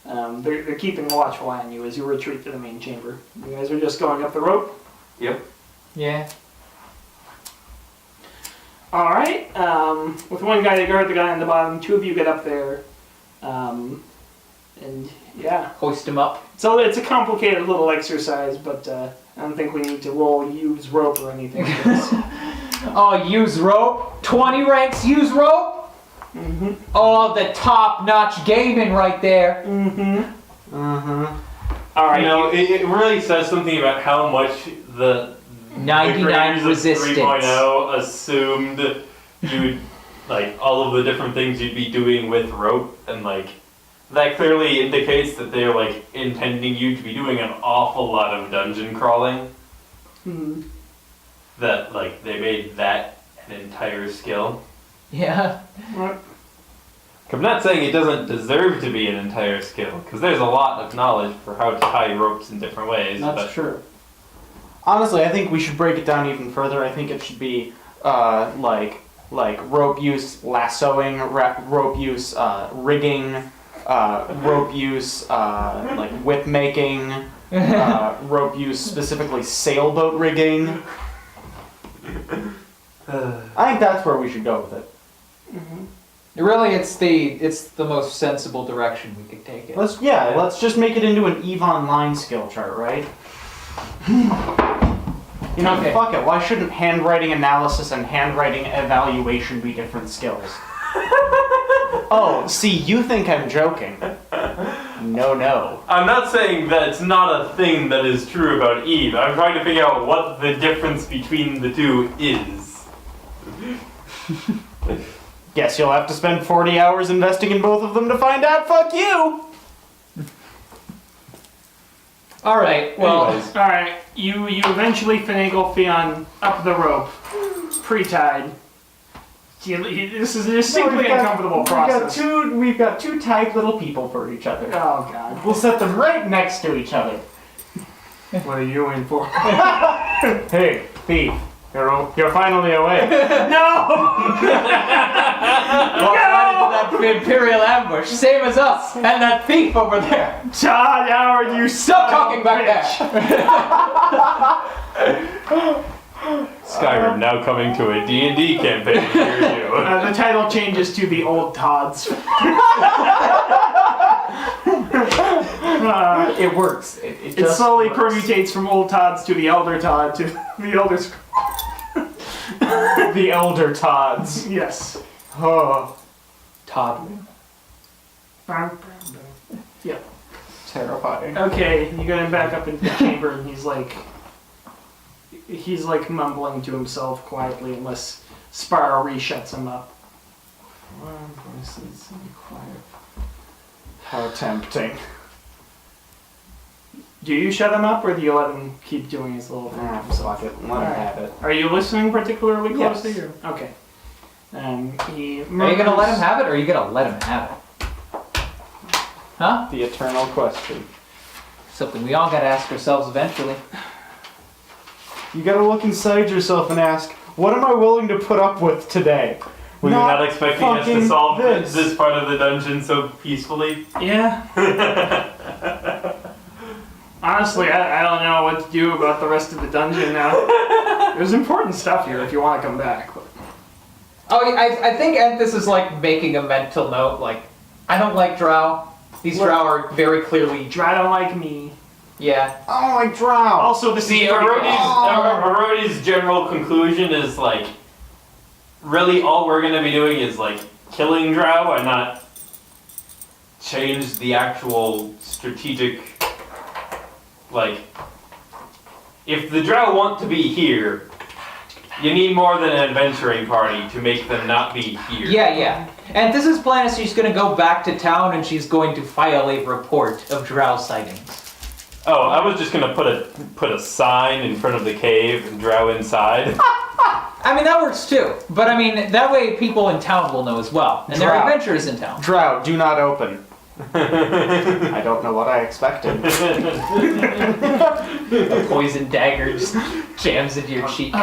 A: They're keeping a watchful eye on you as you retreat to the main chamber. You guys are just going up the rope.
C: Yep.
B: Yeah.
A: All right. With one guy to guard the guy on the bottom, two of you get up there. And yeah,
B: Hoist him up.
A: so it's a complicated little exercise, but I don't think we need to use rope or anything. for this.
B: Oh, use rope. 20 ranks, use rope.
A: Mhm.
B: Oh, the top-notch gaming right there.
A: Mhm.
C: All right.
A: You
C: You
A: know,
C: know, it really says something about how much the
B: 99
C: creators of
B: resistance.
C: 3.0 assumed you'd like all of the different things you'd be doing with rope, and like that clearly indicates that they're like intending you to be doing an awful lot of dungeon crawling.
A: Mhm.
C: That like they made that an entire skill.
B: Yeah.
A: Right.
C: I'm not saying it doesn't deserve to be an entire skill, because there's a lot of knowledge for how to tie ropes in different ways.
D: That's
C: but
D: true. Honestly, I think we should break it down even further. I think it should be like rope use, lassoing, rope use, rigging, rope use, like whip making, rope use specifically sailboat rigging. I think that's where we should go with it.
B: Really, it's the most sensible direction we could take it.
D: Let's just make it into an EVE Online skill chart, right? You know,
B: Okay.
D: fuck it. Why shouldn't handwriting analysis and handwriting evaluation be different skills? Oh, see, you think I'm joking. No.
C: I'm not saying that it's not a thing that is true about Eve. I'm trying to figure out what the difference between the two is.
D: Guess you'll have to spend 40 hours investing in both of them to find out. Fuck you!
B: All right. Well,
D: Anyways.
A: All right, you eventually finagle Theon up the rope, pre-tied. This is a distinctly uncomfortable process.
D: We've got two tight little people for each other.
A: Oh God,
D: We'll set them right next to each other.
A: what are you in for?
D: Hey, thief. You're finally awake.
A: No!
B: walk right into that imperial ambush, same as us and that thief over there.
A: Todd Howard, you
B: Stop
A: son of
B: talking
A: a
B: back
A: bitch.
B: there.
C: Skyrim now coming to a D&D campaign near you.
A: The title changes to The Old Todds.
D: It works. It
A: It
D: just
A: slowly
D: works.
A: permutates from Old Todds to The Elder Todd to The Elder
D: The Elder Todds.
A: Yes.
D: Oh,
B: Toddling.
A: Yep.
D: terrifying.
A: Okay, you get him back up into the chamber, and he's like mumbling to himself quietly, unless Sparrow reshuts him up. Voices in the choir.
D: How tempting.
A: Do you shut him up, or do you let him keep doing his little thing to himself?
D: Fuck it. Let him have it.
A: Are you listening particularly
D: Yes.
A: closely? Or? Okay. He
B: Are you gonna let him have it, or are you gonna let him have it? Huh?
D: The eternal question.
B: Something we all gotta ask ourselves eventually.
D: You gotta look inside yourself and ask, what am I willing to put up with today?
C: Were you not expecting us to
D: fucking
C: solve
D: this.
C: this part of the dungeon so peacefully?
A: Yeah. Honestly, I don't know what to do about the rest of the dungeon now. There's important stuff here if you want to come back. But...
B: Oh, I think Anthus is like making a mental note, like, I don't like Drow. These
A: What?
B: Drow are very clearly,
A: Try to like me.
B: yeah.
D: Oh, I drown.
A: Also, this
C: See,
A: is pretty
C: Arodi's general conclusion is like, really all we're gonna be doing is like killing Drow and not change the actual strategic, like, if the Drow want to be here, you need more than an adventuring party to make them not be here.
B: Yeah. And this is plan is she's gonna go back to town and she's going to file a report of Drow sightings.
C: Oh, I was just gonna put a sign in front of the cave and Drow inside.
B: I mean, that works too. But I mean, that way people in town will know as well. And there are
D: Drow.
B: adventurers in town.
D: Drow, do not open. I don't know what I expected.
B: A poison dagger just jams into your cheek.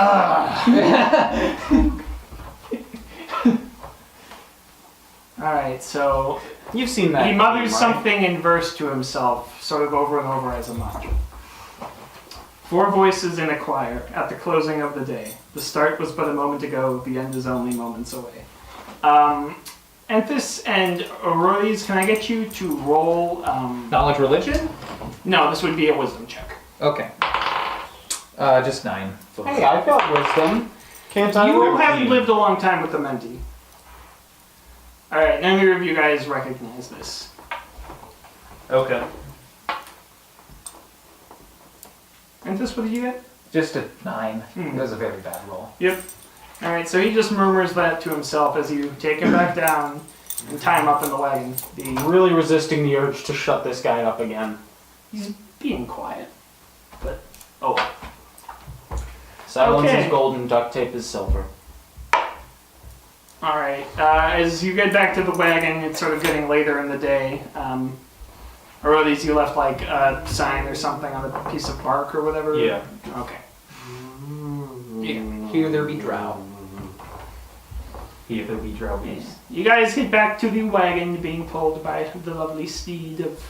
A: Alright, so
D: You've seen that.
A: he mutters
D: game, right?
A: something in verse to himself, sort of over and over as a mantra. 4 voices in a choir at the closing of the day. The start was but a moment ago, the end is only moments away. Anthus and Aurories, can I get you to roll?
B: Knowledge religion?
A: No, this would be a wisdom check.
B: Okay. Just 9.
D: Hey, I've got wisdom. Can't I
A: You
D: roll?
A: haven't lived a long time with the Menti. Alright, neither of you guys recognize this.
C: Okay.
A: Anthus, what did you get?
B: Just a 9.
A: Hmm.
B: It was a very bad roll.
A: Yep. Alright, so he just murmurs that to himself as you take him back down and tie him up in the wagon.
D: Really resisting the urge to shut this guy up again.
A: He's being quiet.
D: Silence
A: Okay.
D: is gold and duct tape is silver.
A: Alright, as you get back to the wagon, it's sort of getting later in the day. Aurories, you left like a sign or something on a piece of bark or whatever?
C: Yeah.
A: Okay.
B: Yeah. Here there be Drow.
C: Here there be Drow beasts.
A: You guys get back to the wagon being pulled by the lovely steed of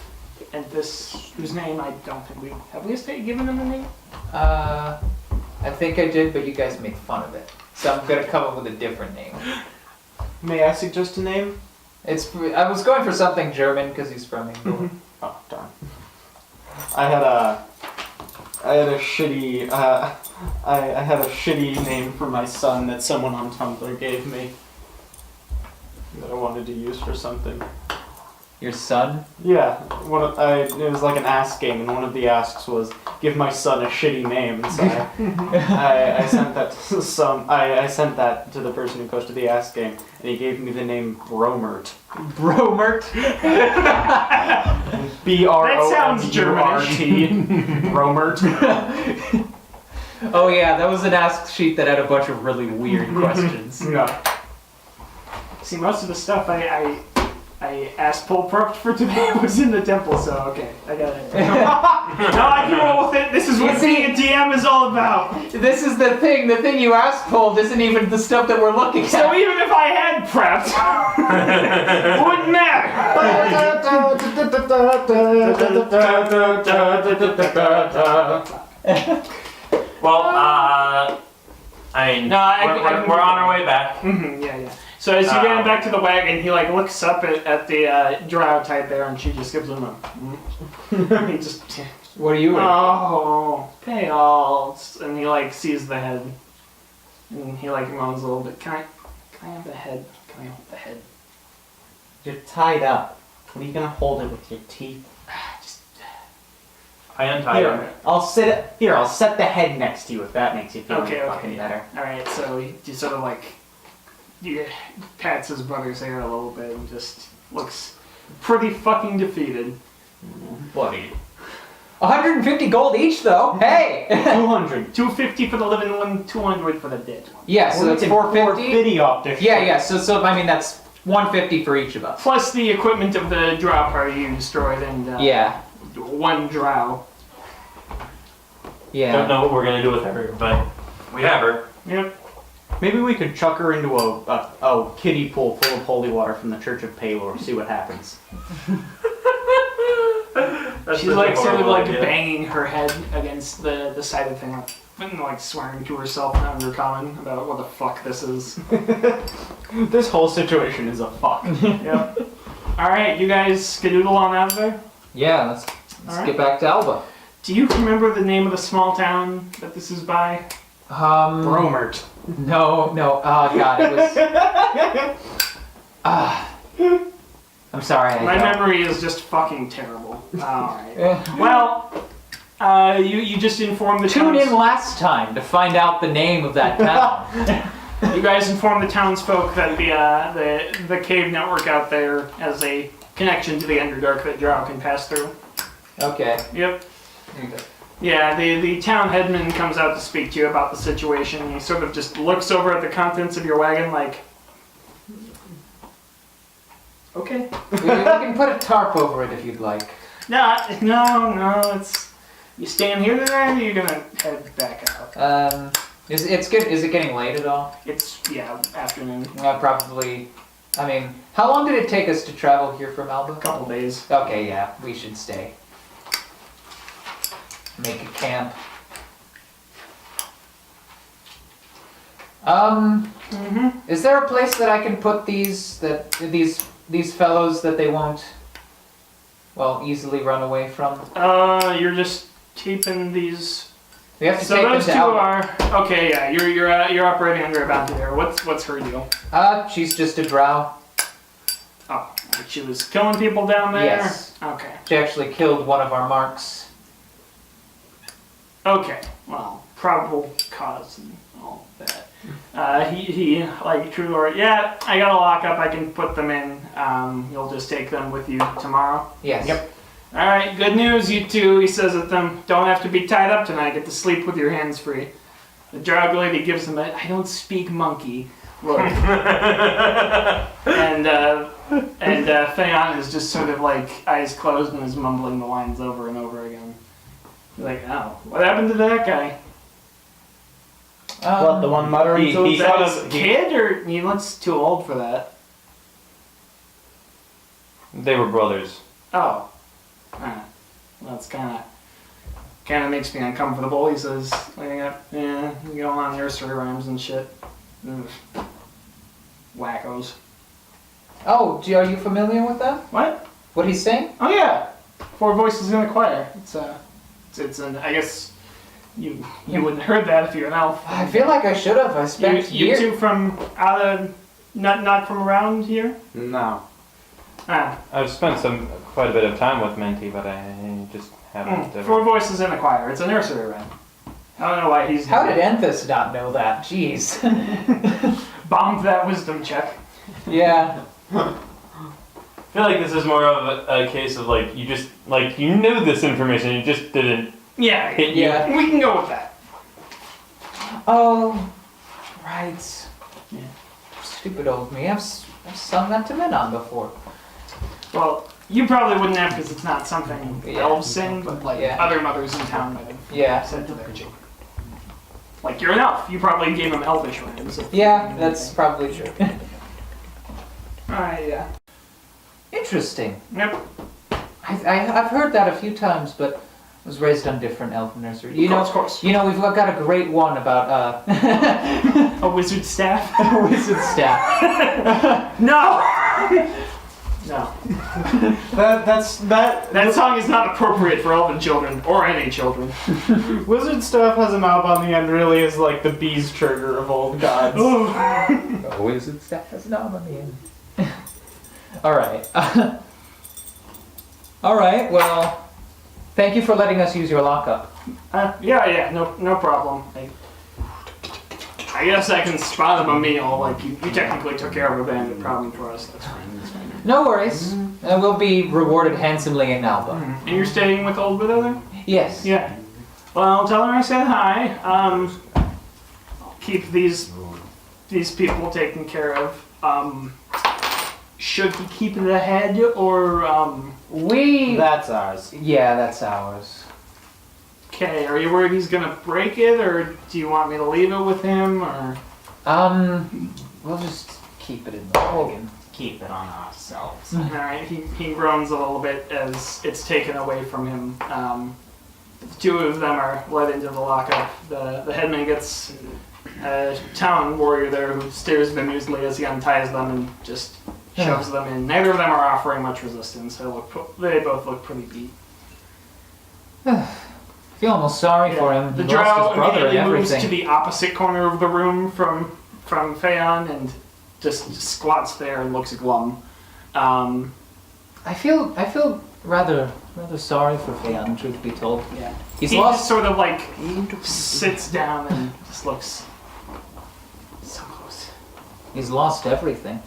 A: Anthus, whose name I don't think we... Have we given him a name?
B: I think I did, but you guys made fun of it. So I'm gonna come up with a different name.
D: May I suggest a name?
B: I was going for something German because he's from England.
D: Oh, darn. I had a shitty, I had a shitty name for my son that someone on Tumblr gave me that I wanted to use for something.
B: Your son?
D: Yeah, it was like an ask game, and one of the asks was give my son a shitty name, and so I sent that to I sent that to the person who posted the ask game, and he gave me the name Bromert.
B: Bromert?
D: B-R-O-M-U-R-T. Bromert.
B: Oh yeah, that was an ask sheet that had a bunch of really weird questions.
D: No.
A: See, most of the stuff I asked Pol Propt for today was in the temple, so okay, I got it. No, I can roll with it. This is what being a DM is all about.
B: This is the thing you asked, Paul, isn't even the stuff that we're looking at.
A: So even if I had prepped, it wouldn't matter.
C: Well, I mean,
A: No,
C: we're on our way back.
A: Yeah. So as you're getting back to the wagon, he like looks up at the drow type there, and she just gives him a. He just.
B: What are you in?
A: Oh, pay all, and he like sees the head, and he like moans a little bit. Can I have the head? Can I hold the head?
D: You're tied up. What are you gonna hold it with your teeth?
C: I untie him.
D: I'll set the head next to you if that makes you feel any fucking better.
A: All right, so he just sort of like pats his brother's hair a little bit and just looks pretty fucking defeated.
D: Buddy.
B: 150 gold each, though. Hey.
D: 200.
A: 250 for the living one, 200 for the dead one.
B: Yeah, so that's 450.
D: 450 off this.
B: Yeah. So I mean that's 150 for each of us.
A: Plus the equipment of the drow party you destroyed and
B: Yeah.
A: one drow.
B: Yeah.
C: Don't know what we're gonna do with her, but we have her.
A: Yep.
D: Maybe we could chuck her into a kiddie pool full of holy water from the Church of Palor. See what happens.
A: She's like sort of like banging her head against the side of the thing, like swearing to herself in Undercommon about what the fuck this is.
D: This whole situation is a fuck.
A: Yep. All right, you guys skedoodle on out of there.
B: Yeah. Let's
A: Alright.
B: get back to Alba.
A: Do you remember the name of the small town that this is by?
D: Bromert.
B: No. Oh God, it was. I'm sorry.
A: My memory is just fucking terrible. Alright. Well, you just informed the
B: Tune in
A: towns-
B: last time to find out the name of that town.
A: You guys informed the townsfolk that the cave network out there has a connection to the Underdark that Drow can pass through.
B: Okay.
A: Yep. Yeah, the town headman comes out to speak to you about the situation. He sort of just looks over at the contents of your wagon like, okay.
B: we can put a tarp over it if you'd like.
A: No, it's... You staying here today, or are you gonna head back out?
B: Is it getting late at all?
A: It's, afternoon.
B: Probably. I mean, how long did it take us to travel here from Alba?
A: A couple days.
B: Okay, yeah, we should stay. Make a camp. Is there a place that I can put these fellows that they won't, well, easily run away from?
A: You're just keeping these...
B: We have to
A: So
B: take them
A: those
B: to
A: two
B: Alba.
A: are... Okay, yeah, you're operating under a bounty there. What's her deal?
B: She's just a drow.
A: Oh, she was killing people down there?
B: Yes.
A: Okay.
B: She actually killed one of our marks.
A: Okay, well, probable cause and all that. He like, true lord, yeah, I got a lockup, I can put them in. You'll just take them with you tomorrow?
B: Yes.
A: Yep. Alright, good news, you two, he says at them. Don't have to be tied up tonight, get to sleep with your hands free. The drug lady gives him a, I don't speak monkey look. and Theon is just sort of like eyes closed and is mumbling the lines over and over again. He's like, oh, what happened to that guy?
D: What, the one muttering to
A: Is
D: himself?
A: that his kid, or he looks too old for that?
E: They were brothers.
A: Oh. Well, that's kind of makes me uncomfortable. He says, you going on nursery rhymes and shit. Ugh. Wackos.
B: Oh, are you familiar with that?
A: What?
B: What he's saying?
A: Oh yeah, 4 voices in a choir. It's an, I guess, You wouldn't have heard that if you're an elf.
B: I feel like I should have. I spent
A: You
B: years.
A: two from out of not from around here?
D: No.
A: Ah,
E: I've spent quite a bit of time with Menti, but I just haven't.
A: four voices in the choir. It's a nursery rhyme. I don't know why he's
B: How did Enthus not know that? Jeez.
A: bombed that wisdom check.
B: Yeah.
C: I feel like this is more of a case of like you just like you knew this information, you just didn't
A: Yeah,
C: hit you.
B: Yeah.
A: we can go with that.
B: Oh, right.
A: Yeah.
B: Stupid old me. I've sung that to Menon before.
A: Well, you probably wouldn't have because it's not something
B: Yeah.
A: elves sing, but like
B: Yeah.
A: other mothers in town might have
B: Yeah.
A: said to their children. Like you're an elf. You probably gave them elvish rhymes.
B: Yeah, that's probably true.
A: Alright, yeah.
B: Interesting.
A: Yep.
B: I've heard that a few times, but I was raised on different elf nursery. You know,
A: Of course.
B: we've got a great one about
A: A wizard staff?
B: wizard staff.
A: No! No. That song is not appropriate for elven children, or any children.
D: Wizard staff has an knob on the end. Really, is like the bees trigger of old gods.
A: Oh.
B: Wizard staff has an arm on the end. All right. All right. Well, thank you for letting us use your lockup.
A: Yeah, no problem. I guess I can spot him a meal. Like you technically took care of a bandit problem for us. That's fine.
B: No worries. We'll be rewarded handsomely in Alba.
A: And you're staying with Old Widow then?
B: Yes.
A: Yeah. Well, tell her I said hi. I'll keep these people taken care of. Should we keep the head or
D: That's ours.
B: Yeah, that's ours.
A: Okay, are you worried he's gonna break it, or do you want me to leave it with him, or?
B: We'll just keep it in the wagon.
D: Keep it on ourselves.
A: Alright, he groans a little bit as it's taken away from him. The two of them are led into the lockup. The headman gets a town warrior there who stares bemusedly as he unties them and just shoves them in. Neither of them are offering much resistance. They both look pretty beat.
B: I feel almost sorry for him.
A: The
B: He lost
A: drow
B: his brother and
A: immediately moves
B: everything.
A: to the opposite corner of the room from Phaon and just squats there and looks glum.
B: I feel rather sorry for Phaon, truth be told.
A: Yeah.
B: He's
A: He
B: lost.
A: just sort of like sits down and just looks so close.
B: He's lost everything.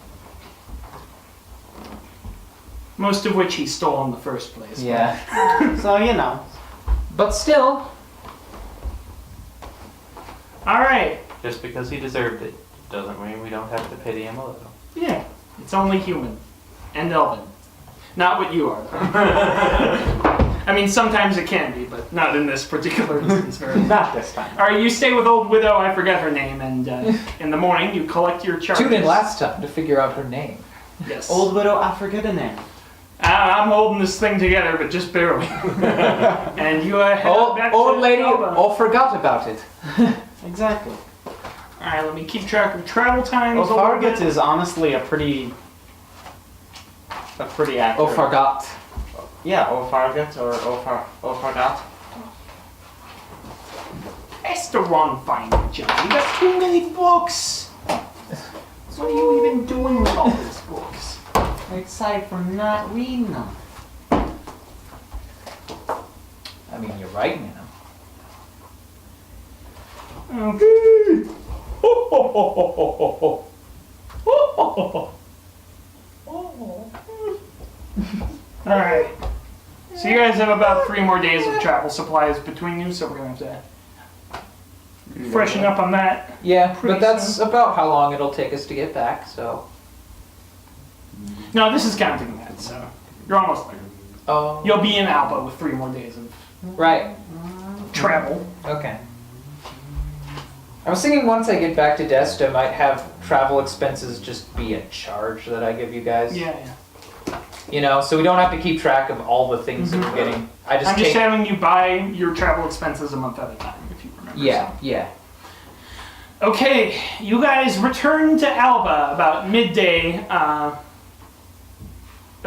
A: Most of which he stole in the first place.
B: Yeah.
D: So you know.
B: But still,
A: Alright.
E: Just because he deserved it doesn't mean we don't have to pity him a little.
A: Yeah. It's only human. And elven. Not what you are, though. I mean, sometimes it can be, but not in this particular instance.
D: Not this time.
A: Alright, you stay with Old Widow, I forget her name, and in the morning you collect your charges.
B: tune in last time to figure out her name.
A: Yes.
D: Old widow, I forget a name.
A: I'm holding this thing together, but just barely. And you head back
B: Old
A: to
B: lady,
A: Alba.
B: all forgot about it.
D: Exactly.
A: Alright, let me keep track of travel times.
D: Well, Fargate is honestly a pretty accurate.
B: Oh, forgot.
D: Yeah, Fargate or Fargat.
A: That's the wrong find, John. You got too many books. What are you even doing with all these books?
D: Aside from not reading them.
B: I mean, you're writing in them.
A: Okay. Alright. So you guys have about 3 more days of travel supplies between you, so we're gonna have to freshen up on that.
B: Yeah,
A: Pretty
B: but that's
A: soon.
B: about how long it'll take us to get back, so.
A: No, this is counting that, so you're almost there.
B: Oh.
A: You'll be in Alba with 3 more days of
B: Right.
A: travel.
B: Okay. I was thinking once I get back to Dest, I might have travel expenses just be a charge that I give you guys.
A: Yeah.
B: You know, so we don't have to keep track of all the things that we're getting. I just
A: I'm
B: take.
A: just having you buy your travel expenses a month at a time, if you remember.
B: Yeah.
A: Okay, you guys return to Alba about midday, a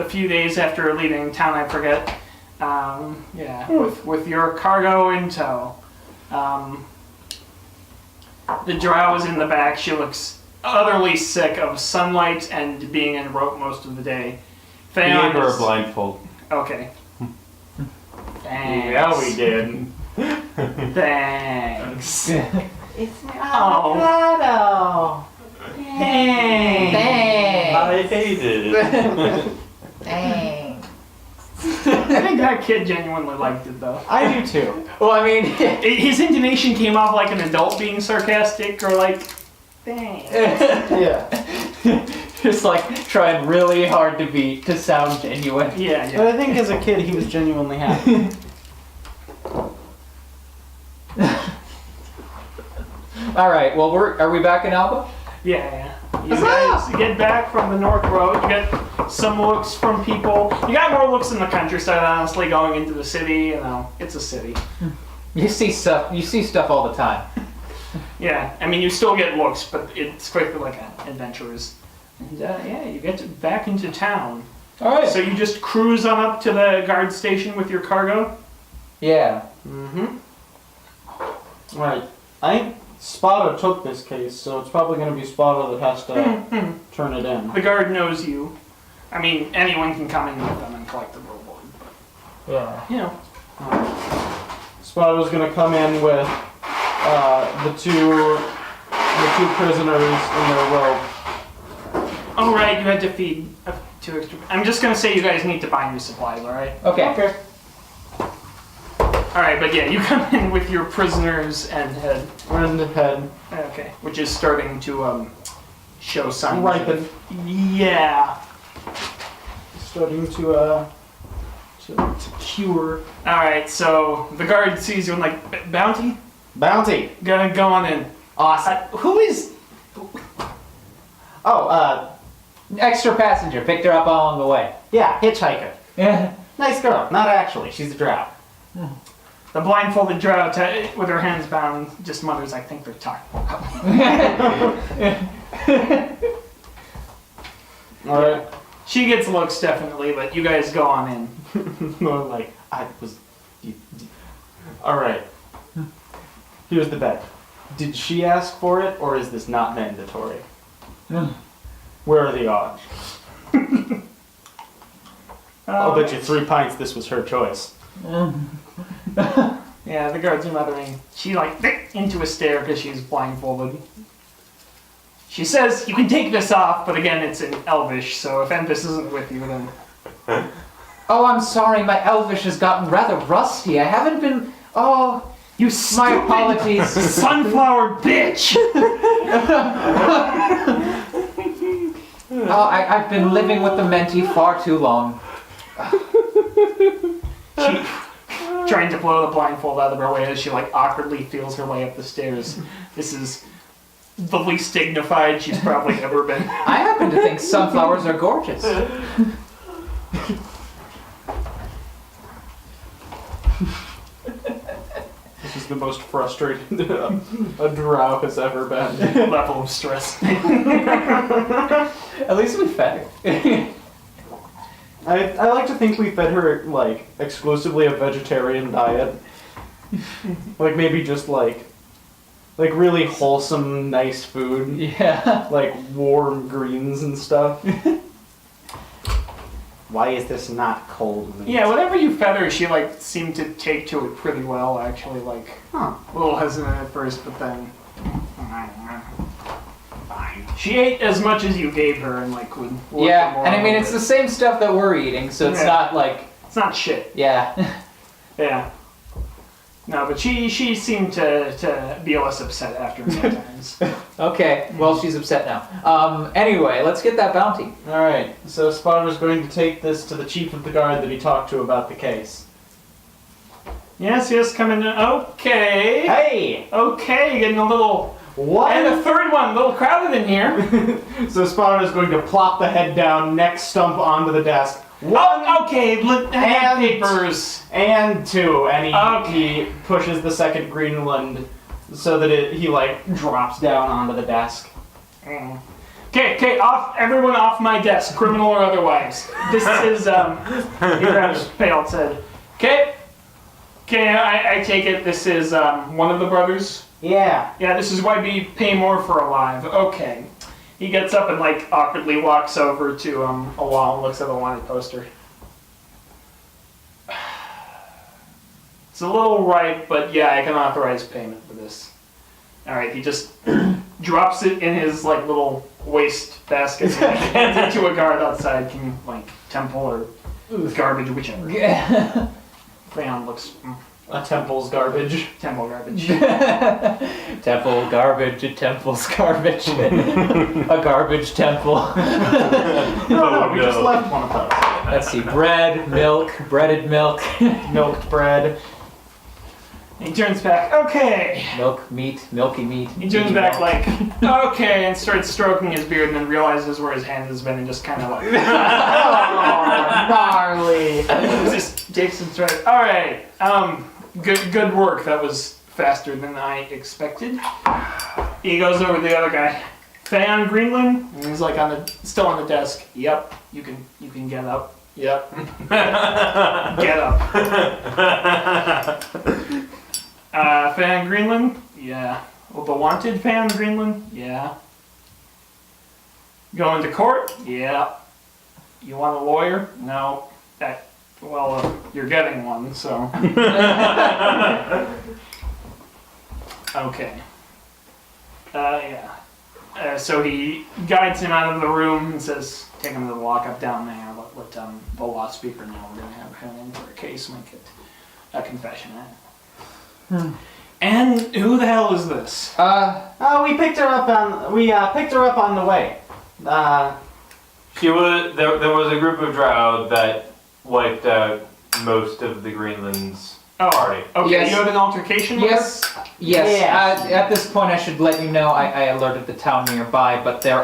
A: few days after leaving town, I forget. With your cargo in tow. The drow is in the back. She looks utterly sick of sunlight and being in rope most of the day.
E: We
A: Theon
E: gave her a
A: is-
E: blindfold.
A: Okay. Thanks.
D: Yeah, we did.
A: Thanks.
B: It's my
A: avocado. Thanks.
C: I hated it.
B: Thanks.
A: I think that kid genuinely liked it though.
D: I do too.
B: Well, I mean,
A: His intonation came off like an adult being sarcastic or like, thanks.
D: Yeah.
B: just like trying really hard to sound genuine.
A: Yeah,
D: But
A: yeah.
D: I think as a kid, he was genuinely happy.
B: All right. Well, are we back in Alba?
A: Yeah. You guys get back from the North Road. You get some looks from people. You got more looks in the countryside, honestly, going into the city. You know, it's a city.
B: You see stuff. You see stuff all the time.
A: Yeah, I mean, you still get looks, but it's quickly like adventurers. And yeah, you get back into town.
B: All right.
A: So you just cruise on up to the guard station with your cargo?
B: Yeah.
D: Mm-hmm. Alright. I think Spada took this case, so it's probably going to be Spada that has to turn it in.
A: The guard knows you. I mean, anyone can come in with them and collect the reward, but,
B: Yeah.
A: you know.
D: Spada's going to come in with the two prisoners in their rope.
A: Oh, right, you had to feed 2 extra. I'm just gonna say you guys need to buy new supplies, alright?
B: Okay.
A: Alright, but yeah, you come in with your prisoners and head.
D: And head.
A: Okay, which is starting to show signs.
D: Ripen.
A: Yeah.
D: Starting to cure.
A: Alright, so the guard sees you and like, Bounty?
D: Bounty.
A: Go on in.
D: Awesome.
A: Who is...
D: Oh,
B: Extra passenger picked her up along the way.
D: yeah, hitchhiker.
B: Yeah.
D: Nice girl. Not actually. She's a drow.
A: The blindfolded drow with her hands bound just mutters, I think they're talking about me.
D: Alright.
A: She gets looks, definitely, but you guys go on in.
D: Like, I was... Alright. Here's the bet. Did she ask for it, or is this not mandatory? Where are the odds? I'll bet you 3 pints this was her choice.
A: Yeah, the guards are muttering. She like into a stare because she's blindfolded. She says, you can take this off, but again, it's in Elvish, so if Empus isn't with you, then...
B: Oh, I'm sorry. My Elvish has gotten rather rusty. I haven't been. Oh,
A: You
B: my
A: stupid
B: apologies.
A: sunflower bitch!
B: Oh, I've been living with the Menti far too long.
A: She, trying to blow the blindfold out of her way as she like awkwardly feels her way up the stairs. This is the least dignified she's probably ever been.
B: I happen to think sunflowers are gorgeous.
D: This is the most frustrated a drow has ever been.
A: Level of stress.
B: At least we fed her.
D: I like to think we fed her, like, exclusively a vegetarian diet. Like, maybe just, like really wholesome, nice food.
B: Yeah.
D: Like, warm greens and stuff. Why is this not cold meat?
A: Yeah, whatever you fed her, she like seemed to take to it pretty well, actually, like
D: Huh.
A: a little hesitant at first, but then fine. She ate as much as you gave her and like would work
B: Yeah,
A: more
B: and I
A: on
B: mean,
A: it.
B: it's the same stuff that we're eating, so it's
A: Yeah.
B: not like.
A: It's not shit.
B: Yeah.
A: Yeah. No, but she seemed to be less upset after sometimes.
B: Okay, well, she's upset now. Anyway, let's get that bounty.
D: Alright, so Spotter's going to take this to the chief of the guard that he talked to about the case.
A: Yes, come in. Okay.
D: Hey!
A: Okay, getting a little...
D: What?
A: And a third one, a little crowded in here.
D: So Spotter's going to plop the head down, neck stump onto the desk.
A: Oh, okay,
D: And-
A: papers.
D: And 2, and
A: Okay.
D: he pushes the second Greenland so that he like drops down onto the desk.
A: Okay, everyone off my desk, criminal or otherwise. This is, he grabs Pale said, okay, Okay, I take it this is one of the brothers?
D: Yeah.
A: Yeah, this is why we pay more for alive. Okay. He gets up and like awkwardly walks over to a wall and looks at the wanted poster. It's a little ripe, but yeah, I can authorize payment for this. Alright, he just drops it in his like little waste basket and like, hands it to a guard outside. Can you like temple or garbage, whichever.
B: Yeah.
A: Crayon looks
D: A temple's garbage.
A: temple garbage.
B: Temple garbage, a temple's garbage. A garbage temple.
D: No, we just left one of those.
B: Let's see, bread, milk, breaded milk,
D: Milked bread.
A: He turns back, okay.
B: milk, meat, milky meat.
A: He turns back like, okay, and starts stroking his beard and then realizes where his hand has been and just kind of like,
D: Oh, gnarly.
A: just takes it straight. Alright, good work. That was faster than I expected. He goes over to the other guy. Fan Greenland? And he's like still on the desk. Yep, you can get up. Yep. Get up. Fan Greenland? Yeah. Well, the wanted Fan Greenland? Yeah. Going to court? Yeah. You want a lawyer? No. You're getting one, so. Okay. Yeah. So he guides him out of the room and says, take him to the lockup down there. Let the law speaker know we're going to have him in for a case, make it a confession. And who the hell is this?
D: Oh, we picked her up on the way.
C: She was there was a group of drow that wiped out most of the Greenland's party.
A: Okay,
B: Yes.
A: you had an altercation with
B: Yes, yes.
D: Yeah.
B: At this point, I should let you know I alerted the town nearby, but there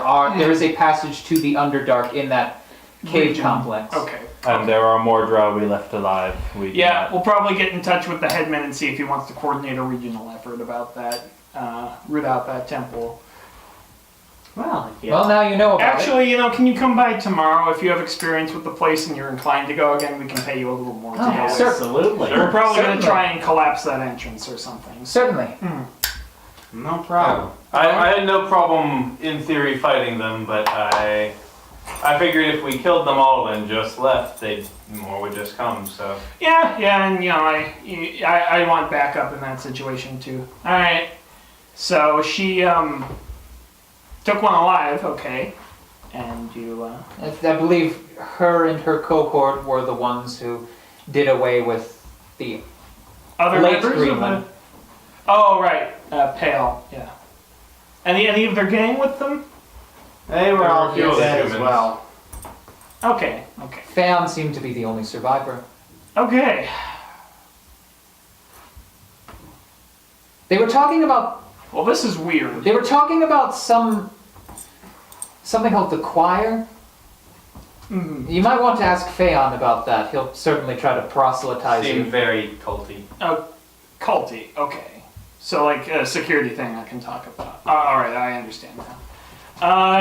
B: is a passage to the Underdark in that cave
A: Region.
B: complex.
A: her? Okay.
E: And there are more drow we left alive. We do
A: Yeah,
E: not-
A: we'll probably get in touch with the headman and see if he wants to coordinate a regional effort about that, root out that temple.
D: Well, yeah.
B: Well, now you know about
A: Actually, can you come by tomorrow if you have experience with the place and you're inclined to go again? We can pay you a little more to
B: Oh,
A: go.
B: sir.
D: Absolutely.
A: We're probably going to
B: Certainly.
A: try and collapse that entrance or something.
B: it. Certainly.
D: No problem.
C: I had no problem in theory fighting them, but I figured if we killed them all and just left, more would just come. So
A: Yeah, and I want backup in that situation too. All right. So she took one alive, okay, and you.
B: I believe her and her cohort were the ones who did away with the
A: Other
B: late
A: members of
B: Greenland.
A: the. Oh right, Pale, yeah. Any of their gang with them?
D: They were
C: There
D: all
C: were a few of the
D: dead as
C: humans.
D: well.
A: Okay.
B: Fan seemed to be the only survivor.
A: Okay.
B: They were talking about
A: Well, this is weird.
B: something called the choir.
A: Mhm.
B: You might want to ask Phaon about that. He'll certainly try to proselytize
C: seemed
B: you.
C: very culty.
A: Culty. Okay. So like a security thing I can talk about. All right, I understand now.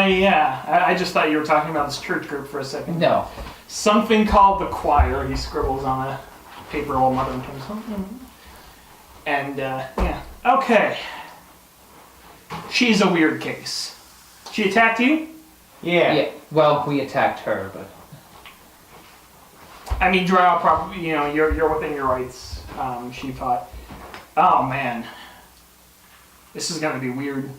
A: Yeah. I just thought you were talking about this church group for a second.
B: No.
A: Something called the choir. He scribbles on a paper while muttering to himself. And yeah. Okay. She's a weird case. She attacked you?
D: Yeah.
B: Well, we attacked her, but
A: I mean, Drow probably, you're within your rights, she thought. Oh, man. This is gonna be weird.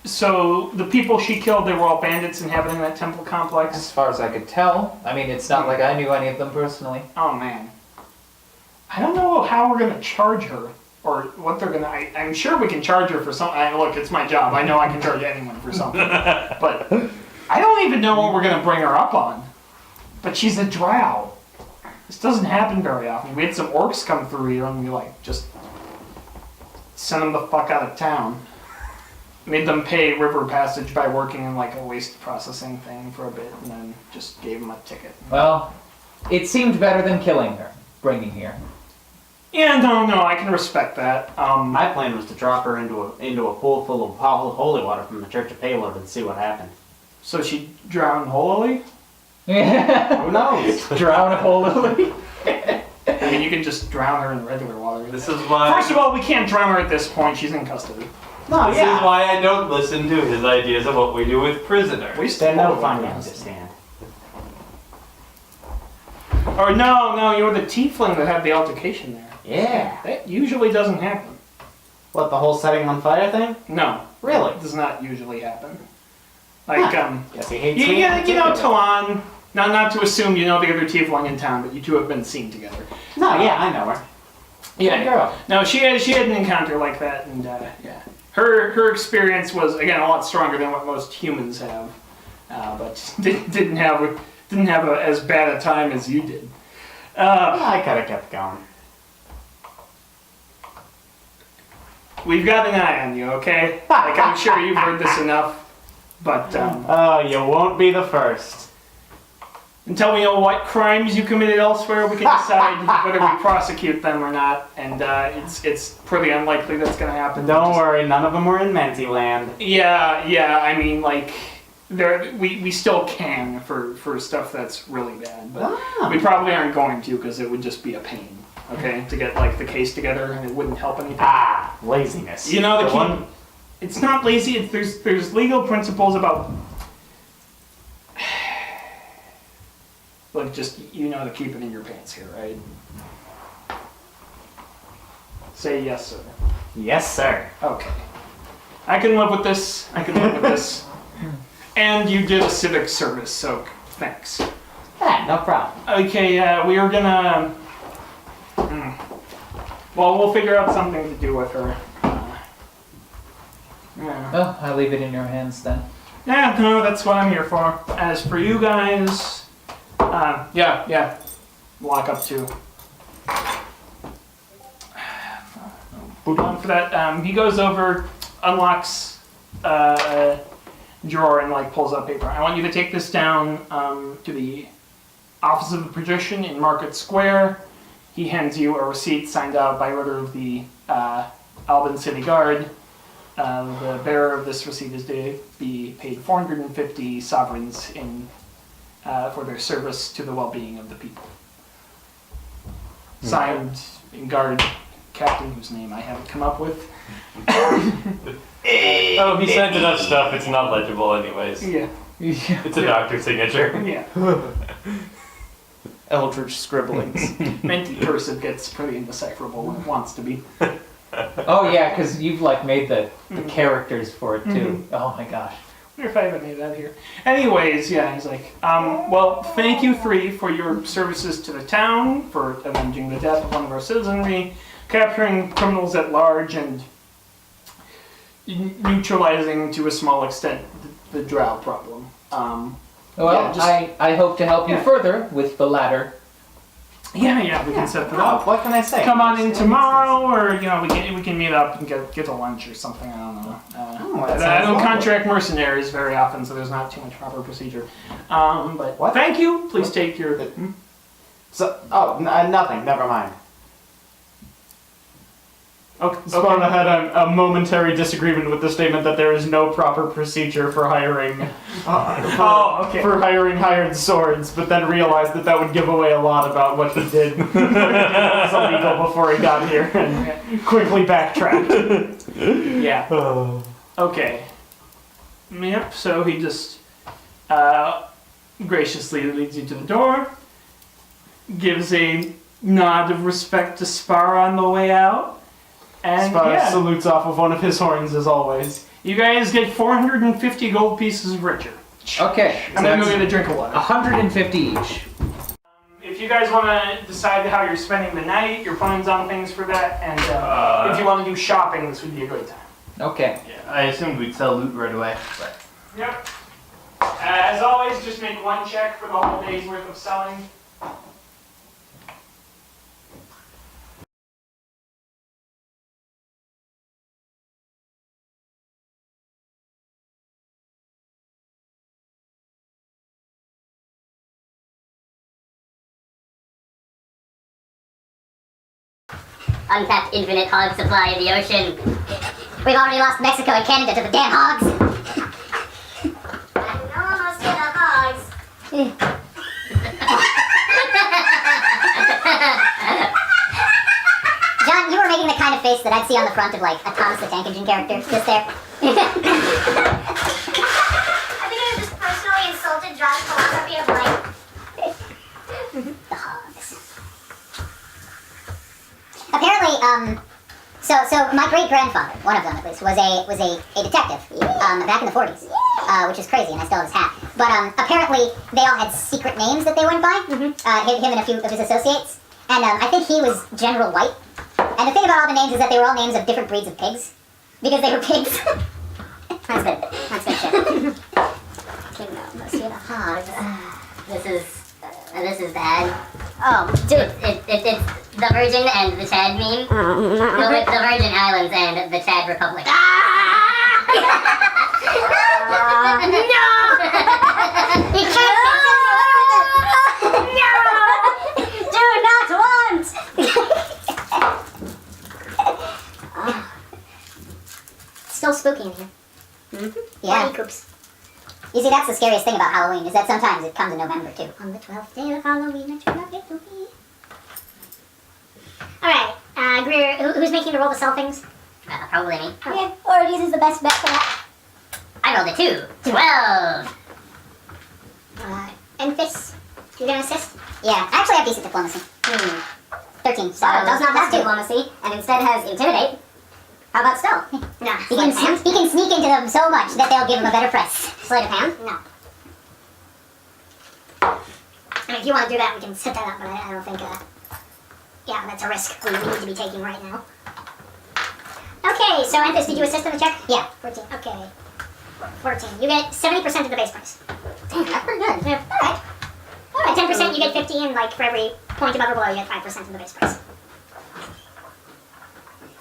A: So, the people she killed, they were all bandits inhabiting that temple complex?
B: as far as I could tell, I mean, it's not like I knew any of them personally.
A: Oh, man. I don't know how we're gonna charge her, or what they're gonna, I'm sure we can charge her for something. Look, it's my job, I know I can charge anyone for something. But, I don't even know what we're gonna bring her up on. But she's a drow. This doesn't happen very often. We had some orcs come through here and we just sent them the fuck out of town. Made them pay river passage by working in a waste processing thing for a bit and then just gave them a ticket.
B: Well, it seemed better than killing her, bringing here.
A: Yeah, no, I can respect that.
D: My plan was to drop her into a pool full of holy water from the Church of Paylord and see what happened.
A: So she drowned holily?
B: Yeah.
D: Who knows?
B: Drown a whole Lily.
A: I mean, you can just drown her in regular water.
C: This is why.
A: First of all, we can't drown her at this point. She's in custody.
D: No,
C: This
D: yeah.
C: is why I don't listen to his ideas of what we do with prisoners.
A: We
D: Stand
A: still
D: up, find out, stand.
A: Or no, you're the tiefling that had the altercation there.
D: Yeah.
A: That usually doesn't happen.
D: What, the whole setting on fire thing?
A: No.
D: Really?
A: It does not usually happen. Like,
D: Guess he hates
A: you,
D: me.
A: you know Talon, not to assume you know the other tiefling in town, but you two have been seen together.
D: No, yeah, I know her.
A: Yeah.
D: Good girl.
A: No, she had an encounter like that, and yeah. Her experience was, again, a lot stronger than what most humans have, but didn't have as bad a time as you did.
D: I could have kept going.
A: We've got an eye on you, okay? Like, I'm sure you've heard this enough, but
D: Oh, you won't be the first.
A: until we know what crimes you committed elsewhere, we can decide whether we prosecute them or not, and it's pretty unlikely that's going to happen.
D: Don't worry, none of them were in Mentyland.
A: Yeah, I mean, like, we still can for stuff that's really bad, but
D: Ah.
A: we probably aren't going to because it would just be a pain, okay, to get, like, the case together, and it wouldn't help anything.
D: Ah, laziness.
A: You know,
D: the
A: key,
D: one.
A: it's not lazy, there's legal principles about, like, just, you know, to keep it in your pants here, right? Say yes, sir.
D: Yes, sir.
A: Okay. I can live with this. And you did a civic service, so thanks.
D: Ah, no problem.
A: Okay, we are gonna... Well, we'll figure out something to do with her. Yeah.
B: Well, I leave it in your hands then.
A: Yeah, no, that's what I'm here for. As for you guys... yeah. Lock up too. For that, he goes over, unlocks a drawer and like pulls out paper. I want you to take this down to the office of the patrician in Market Square. He hands you a receipt signed out by order of the Alban City Guard. The bearer of this receipt is to be paid 450 sovereigns for their service to the well-being of the people. Signed in guard, captain whose name I haven't come up with.
C: Oh, he sent enough stuff, it's not legible anyways.
A: Yeah.
C: It's a doctor's signature.
A: Yeah.
D: Eldritch scribblings.
A: Menti cursive gets pretty indecipherable when it wants to be.
B: Oh yeah, because you've like made the characters for it too. Oh my gosh.
A: I wonder if I haven't made that here. Anyways, yeah, he's like, well, thank you three for your services to the town, for avenging the death of one of our citizenry, capturing criminals at large, and neutralizing to a small extent the drow problem.
B: Well,
A: Yeah, just-
B: I hope to help you
A: Yeah.
B: further with the latter.
A: Yeah, we can set that
D: Oh,
A: up.
D: what can I say?
A: Come on in tomorrow, or we can meet up and get a lunch or something. I don't know.
D: that
A: I
D: sounds
A: don't
D: lovely.
A: contract mercenaries very often, so there's not too much proper procedure. But
D: What?
A: thank you. Please take your.
D: So, nothing. Never mind.
A: Okay.
D: Sparta had a momentary disagreement with the statement that there is no proper procedure for hiring for hiring hired swords, but then realized that would give away a lot about what he did was illegal before he got here, and quickly backtracked.
A: Yeah. Okay. Yep. So he just graciously leads you to the door, gives a nod of respect to Spar on the way out. And
D: Sparta salutes off of one of his horns as always.
A: you guys get 450 gold pieces of richer.
B: Okay,
A: I'm gonna go get a drink of water.
B: 150 each.
A: If you guys want to decide how you're spending the night, your plans on things for that, and if you want to do shopping, this would be a great time.
B: Okay.
C: Yeah, I assumed we'd sell loot right away. But
A: Yep. As always, just make one check for the whole day's worth of selling.
G: Untapped infinite hog supply in the ocean. We've already lost Mexico and Canada to the damn hogs. And almost to the hogs. John, you were making the kind of face that I'd see on the front of like a Thomas the Tank Engine character, just there.
H: I think I just personally insulted John's philosophy of life.
G: The hogs. Apparently, so my great grandfather, one of them at least, was a detective back in the 40s, which is crazy, and I still have his hat. But apparently, they all had secret names that they went by. Him and a few of his associates, and I think he was General White. And the thing about all the names is that they were all names of different breeds of pigs, because they were pigs. That's good. That's good shit. Okay, no, let's see the hogs.
H: This is bad.
G: Oh, dude.
H: It's the Virgin and the Chad meme. Well, it's the Virgin Islands and the Chad Republic.
G: No! You can't No! Do not want! Still spooky in here. Yeah.
H: Coops.
G: You see, that's the scariest thing about Halloween, is that sometimes it comes in November, too. On the 12th day of Halloween, I tried it to be.
H: Alright, Greer, who's making the roll to sell things? Probably me.
G: Yeah, Ortiz is the best bet for that.
H: I rolled a 2. 12.
G: Enfys, you gonna assist? Yeah, I actually have decent diplomacy. 13. So
H: Wow, does not have
G: that's
H: diplomacy and instead has intimidate. How about stealth? Nah,
G: He can sneak into them so much that they'll give him a better press.
H: Sleight of hand?
G: No.
H: I mean, if you want to do that, we can set that up, but I don't think, yeah, that's a risk we need to be taking right now. Okay, so Enfys, did you assist in the check?
G: Yeah.
H: 14, okay. 14. You get 70% of the base price.
G: Damn, that's pretty good.
H: Yeah. Alright. At 10%, you get 50, and like for every point above or below, you get 5% of the base price.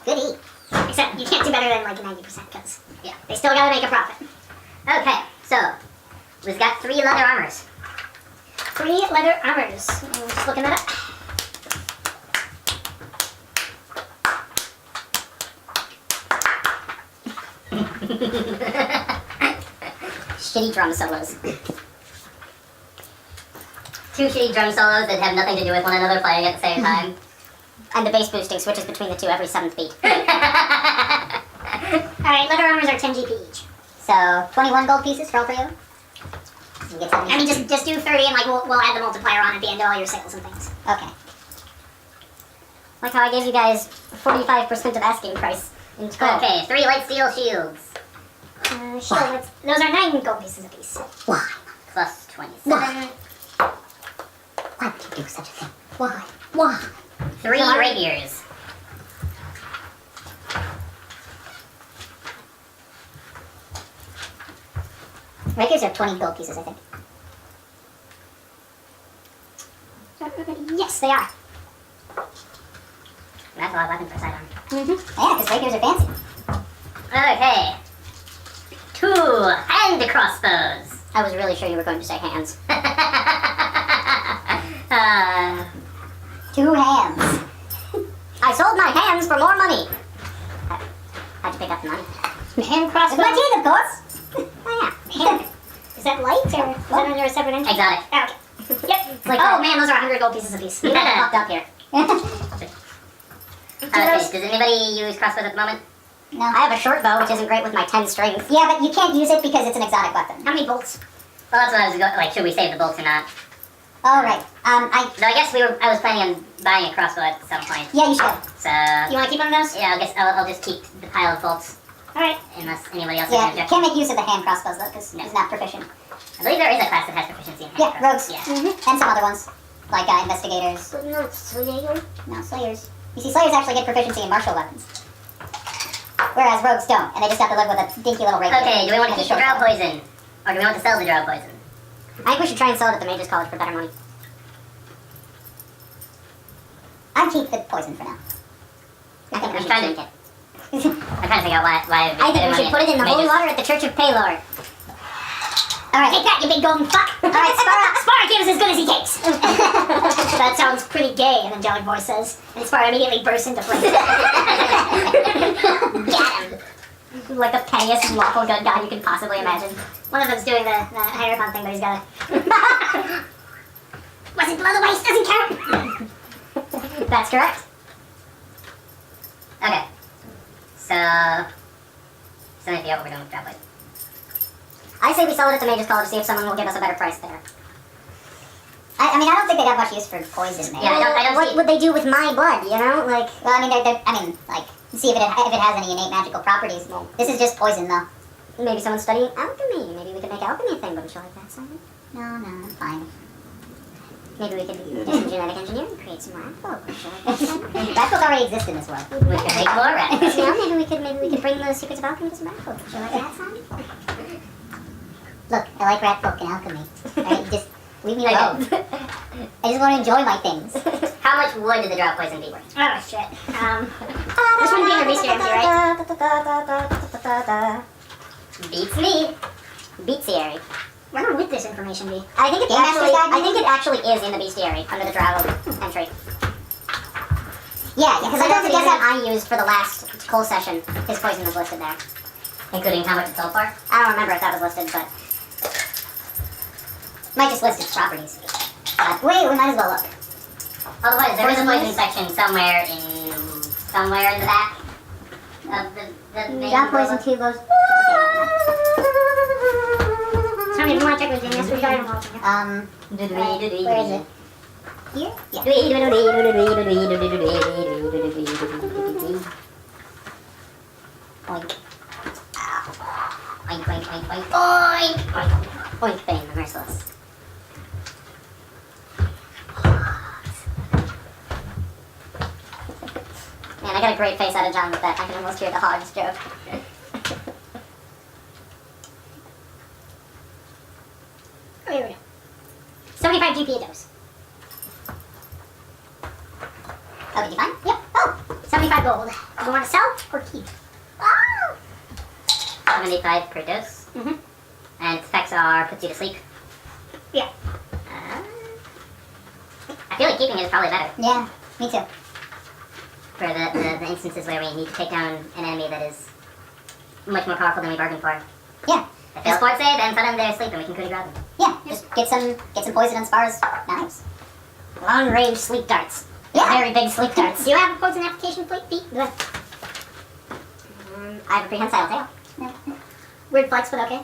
G: Goody.
H: Except you can't do better than like 90%, because, yeah, they still gotta make a profit. Okay, so, we've got 3 leather armors. 3 leather armors. I'm just looking that up.
G: Shitty drum solos.
H: 2 shitty drum solos that have nothing to do with one another playing at the same time.
G: And the bass boosting switches between the two every 7th beat.
H: Alright, leather armors are 10 GP each.
G: So, 21 gold pieces for all 3 of them? You get 70.
H: I mean, just do 30 and like we'll add the multiplier on at the end of all your sales and things.
G: Okay.
H: Like how I gave you guys 45% of asking price. Okay, 3 light steel shields. Shield, those are 9 gold pieces apiece.
G: Why?
H: Plus 27.
G: Why? Why would you do such a thing? Why? Why?
H: 3 rapiers.
G: Rapiers have 20 gold pieces, I think.
H: Yes, they are. That's a lot of weapons for sidearm.
G: Yeah, because rapiers are fancy.
H: Okay. 2 hand crossbows.
G: I was really sure you were going to say hands. 2 hands.
H: I sold my hands for more money.
G: How'd you pick up the money?
H: Hand crossbows.
G: My teeth, of course.
H: Oh, yeah. Is that light or is that under a separate entry?
G: Exotic.
H: Oh, okay. Yep.
G: It's like
H: Oh man, those are 100 gold pieces apiece.
G: You got popped up here.
H: Okay, does anybody use crossbows at the moment?
G: No.
H: I have a short bow, which isn't great with my 10 strength.
G: Yeah, but you can't use it because it's an exotic weapon.
H: How many bolts? Well, that's what I was like. Should we save the bolts or not?
G: Oh, right.
H: Though I guess I was planning on buying a crossbow at some point.
G: Yeah, you should.
H: So. You want to keep one of those? Yeah, I guess I'll just keep the pile of bolts. All right. Unless anybody else has an
G: Yeah,
H: objection.
G: can't make use of the hand crossbows, though, because he's not proficient.
H: I believe there is a class that has proficiency in hand
G: Yeah, rogues.
H: crossbows. Yeah.
G: And some other ones, like investigators.
H: But not Slayer.
G: No, slayers. You see, slayers actually get proficiency in martial weapons. Whereas rogues don't, and they just have to live with a dinky little rapier.
H: Okay, do we want to
G: and a
H: keep the
G: short
H: drow
G: bow.
H: poison? Or do we want to sell the drow poison?
G: I think we should try and sell it at the Mages College for better money. I'd keep the poison for now. I think we should drink it.
H: I'm trying to figure out why
G: I think we should put it in the holy water at the Church of Paylor. Alright.
H: Take that, you big golden fuck!
G: Alright, Spara.
H: Spara gives as good as he takes! That sounds pretty gay, an angelic voice says. And Spara immediately bursts into flames. Get him! Like the pettiest lawful good god you can possibly imagine. One of them's doing the hierophant thing, but he's got a... Wasn't below the waist, doesn't count! That's correct. Okay. So if you what we're doing with drop poison. I say we sell it at the Mage's College to see if someone will give us a better price there.
G: I mean, I don't think they got much use for poison there.
H: Yeah, I don't
G: What
H: see-
G: would they do with my blood? You know, like. Well, I mean, like, see if it has any innate magical properties. Well, this is just poison, though.
H: Maybe someone's studying alchemy. Maybe we could make alchemy a thing. Wouldn't you like that, Simon?
G: No, I'm fine.
H: Maybe we could do some genetic engineering, create some rat folk. Wouldn't you like that, Simon?
G: Rat folk already exist in this world.
H: We could make more rat folk. Yeah, maybe we could bring the secrets of alchemy to some rat folk. Would you like that, Simon?
G: Look, I like rat folk and alchemy. Alright, just leave me alone. I just want to enjoy my things.
H: How much wood did the drop poison be worth?
G: Oh, shit.
H: This wouldn't be in the bestiary, right? Beats me. Beatsiary. Where would this information be? I think it actually is in the bestiary under the drow entry.
G: Yeah,
H: Because I don't think that I used for the last coal session, his poison was listed there. Including how much it sold for? I don't remember if that was listed, but
G: might just list its properties. Wait, we might as well look.
H: otherwise there is a poison section somewhere in the back of the main
G: Drop poison
H: book.
G: 2 goes.
H: Tell me if you want to check with Genius, we got it all.
G: Where is it? Here? Yeah.
H: Oink. Oink, oink, oink, oink, oink, oink. Oink, bang, the merciless. Man, I got a great face out of John with that. I can almost hear the hogs joke. Oh, here we go. 75 GPA dose.
G: Oh, did you find it?
H: Yep. Oh, 75 gold. Do you want to sell or keep? Oh! 75 per dose.
G: Mm-hmm.
H: And effects are puts you to sleep.
G: Yeah.
H: I feel like keeping it is probably better
G: Yeah, me too.
H: for the instances where we need to take down an enemy that is much more powerful than we bargained for.
G: Yeah.
H: If they sport save and put them there asleep and we can coup de grace them.
G: Yeah, just get some poison and spars knives.
H: Long range sleep darts.
G: Yeah.
H: Very big sleep darts. Do you have a poison application feat? I have a prehensile tail. Weird flex, but okay.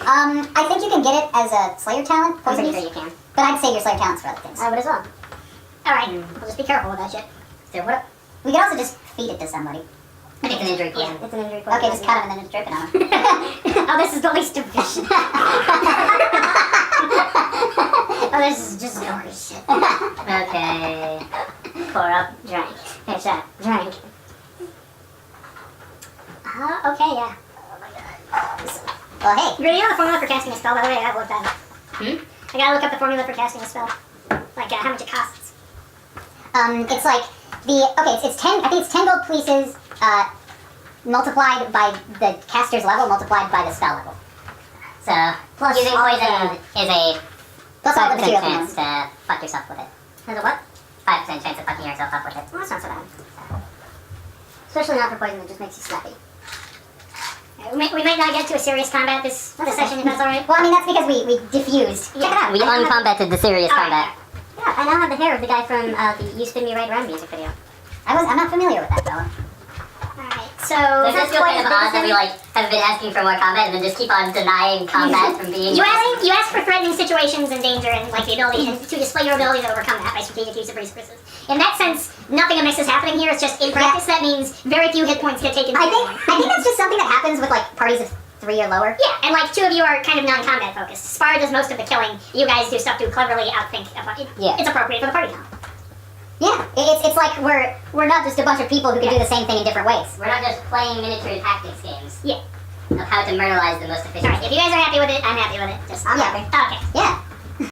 G: I think you can get it as a Slayer talent,
H: I'm
G: poison
H: pretty
G: use,
H: sure you can.
G: but I'd save your Slayer talents for other things.
H: I would as well. Alright, we'll just be careful with that shit. So what?
G: We could also just feed it to somebody.
H: I think it's an injury poison.
G: Yeah.
H: It's an injury poison.
G: Okay, just cut him and then it's dripping on him.
H: Oh, this is the least efficient. Oh, this is just horseshit. Okay. Pour up, drink. Finish that, drink. Okay, yeah. Oh my god.
G: Well, hey,
H: You know the formula for casting a spell, by the way? I have looked at it. I gotta look up the formula for casting a spell. Like, how much it costs.
G: it's like it's 10. I think it's 10 gold pieces multiplied by the caster's level multiplied by the spell level.
H: So,
G: Plus
H: using
G: all
H: poison is a
G: Plus all the
H: 5%
G: material
H: chance
G: components.
H: to fuck yourself with it. There's a what? 5% chance of fucking yourself up with it. Well, that's not so bad. Especially not for poison that just makes you slappy. We might not get to a serious combat this session, if that's alright.
G: Well, I mean that's because we diffused. Check it out.
H: We uncombated the serious
G: Oh,
H: combat. Yeah, I now have the hair of the guy from the You Spin Me Right Around music video.
G: I'm not familiar with that fella.
H: Alright, so... Does this feel kind of odd that we have been asking for more combat and then just keep on denying combat from being... You ask for threatening situations and danger and the ability to display your ability to overcome that by strategic use of resources. In that sense, nothing amiss is happening here. It's just in practice that means very few hit points get taken.
G: I think that's just something that happens with parties of 3 or lower.
H: Yeah, and 2 of you are kind of non-combat focused. Spar does most of the killing. You guys do stuff to cleverly outthink.
G: Yeah.
H: It's appropriate for the party now.
G: Yeah, it's like we're not just a bunch of people who can do the same thing in different ways.
H: We're not just playing miniature tactics games.
G: Yeah.
H: Of how to murderalize the most efficient. Alright, if you guys are happy with it, I'm happy with it.
G: I'm happy.
H: Okay.
G: Yeah.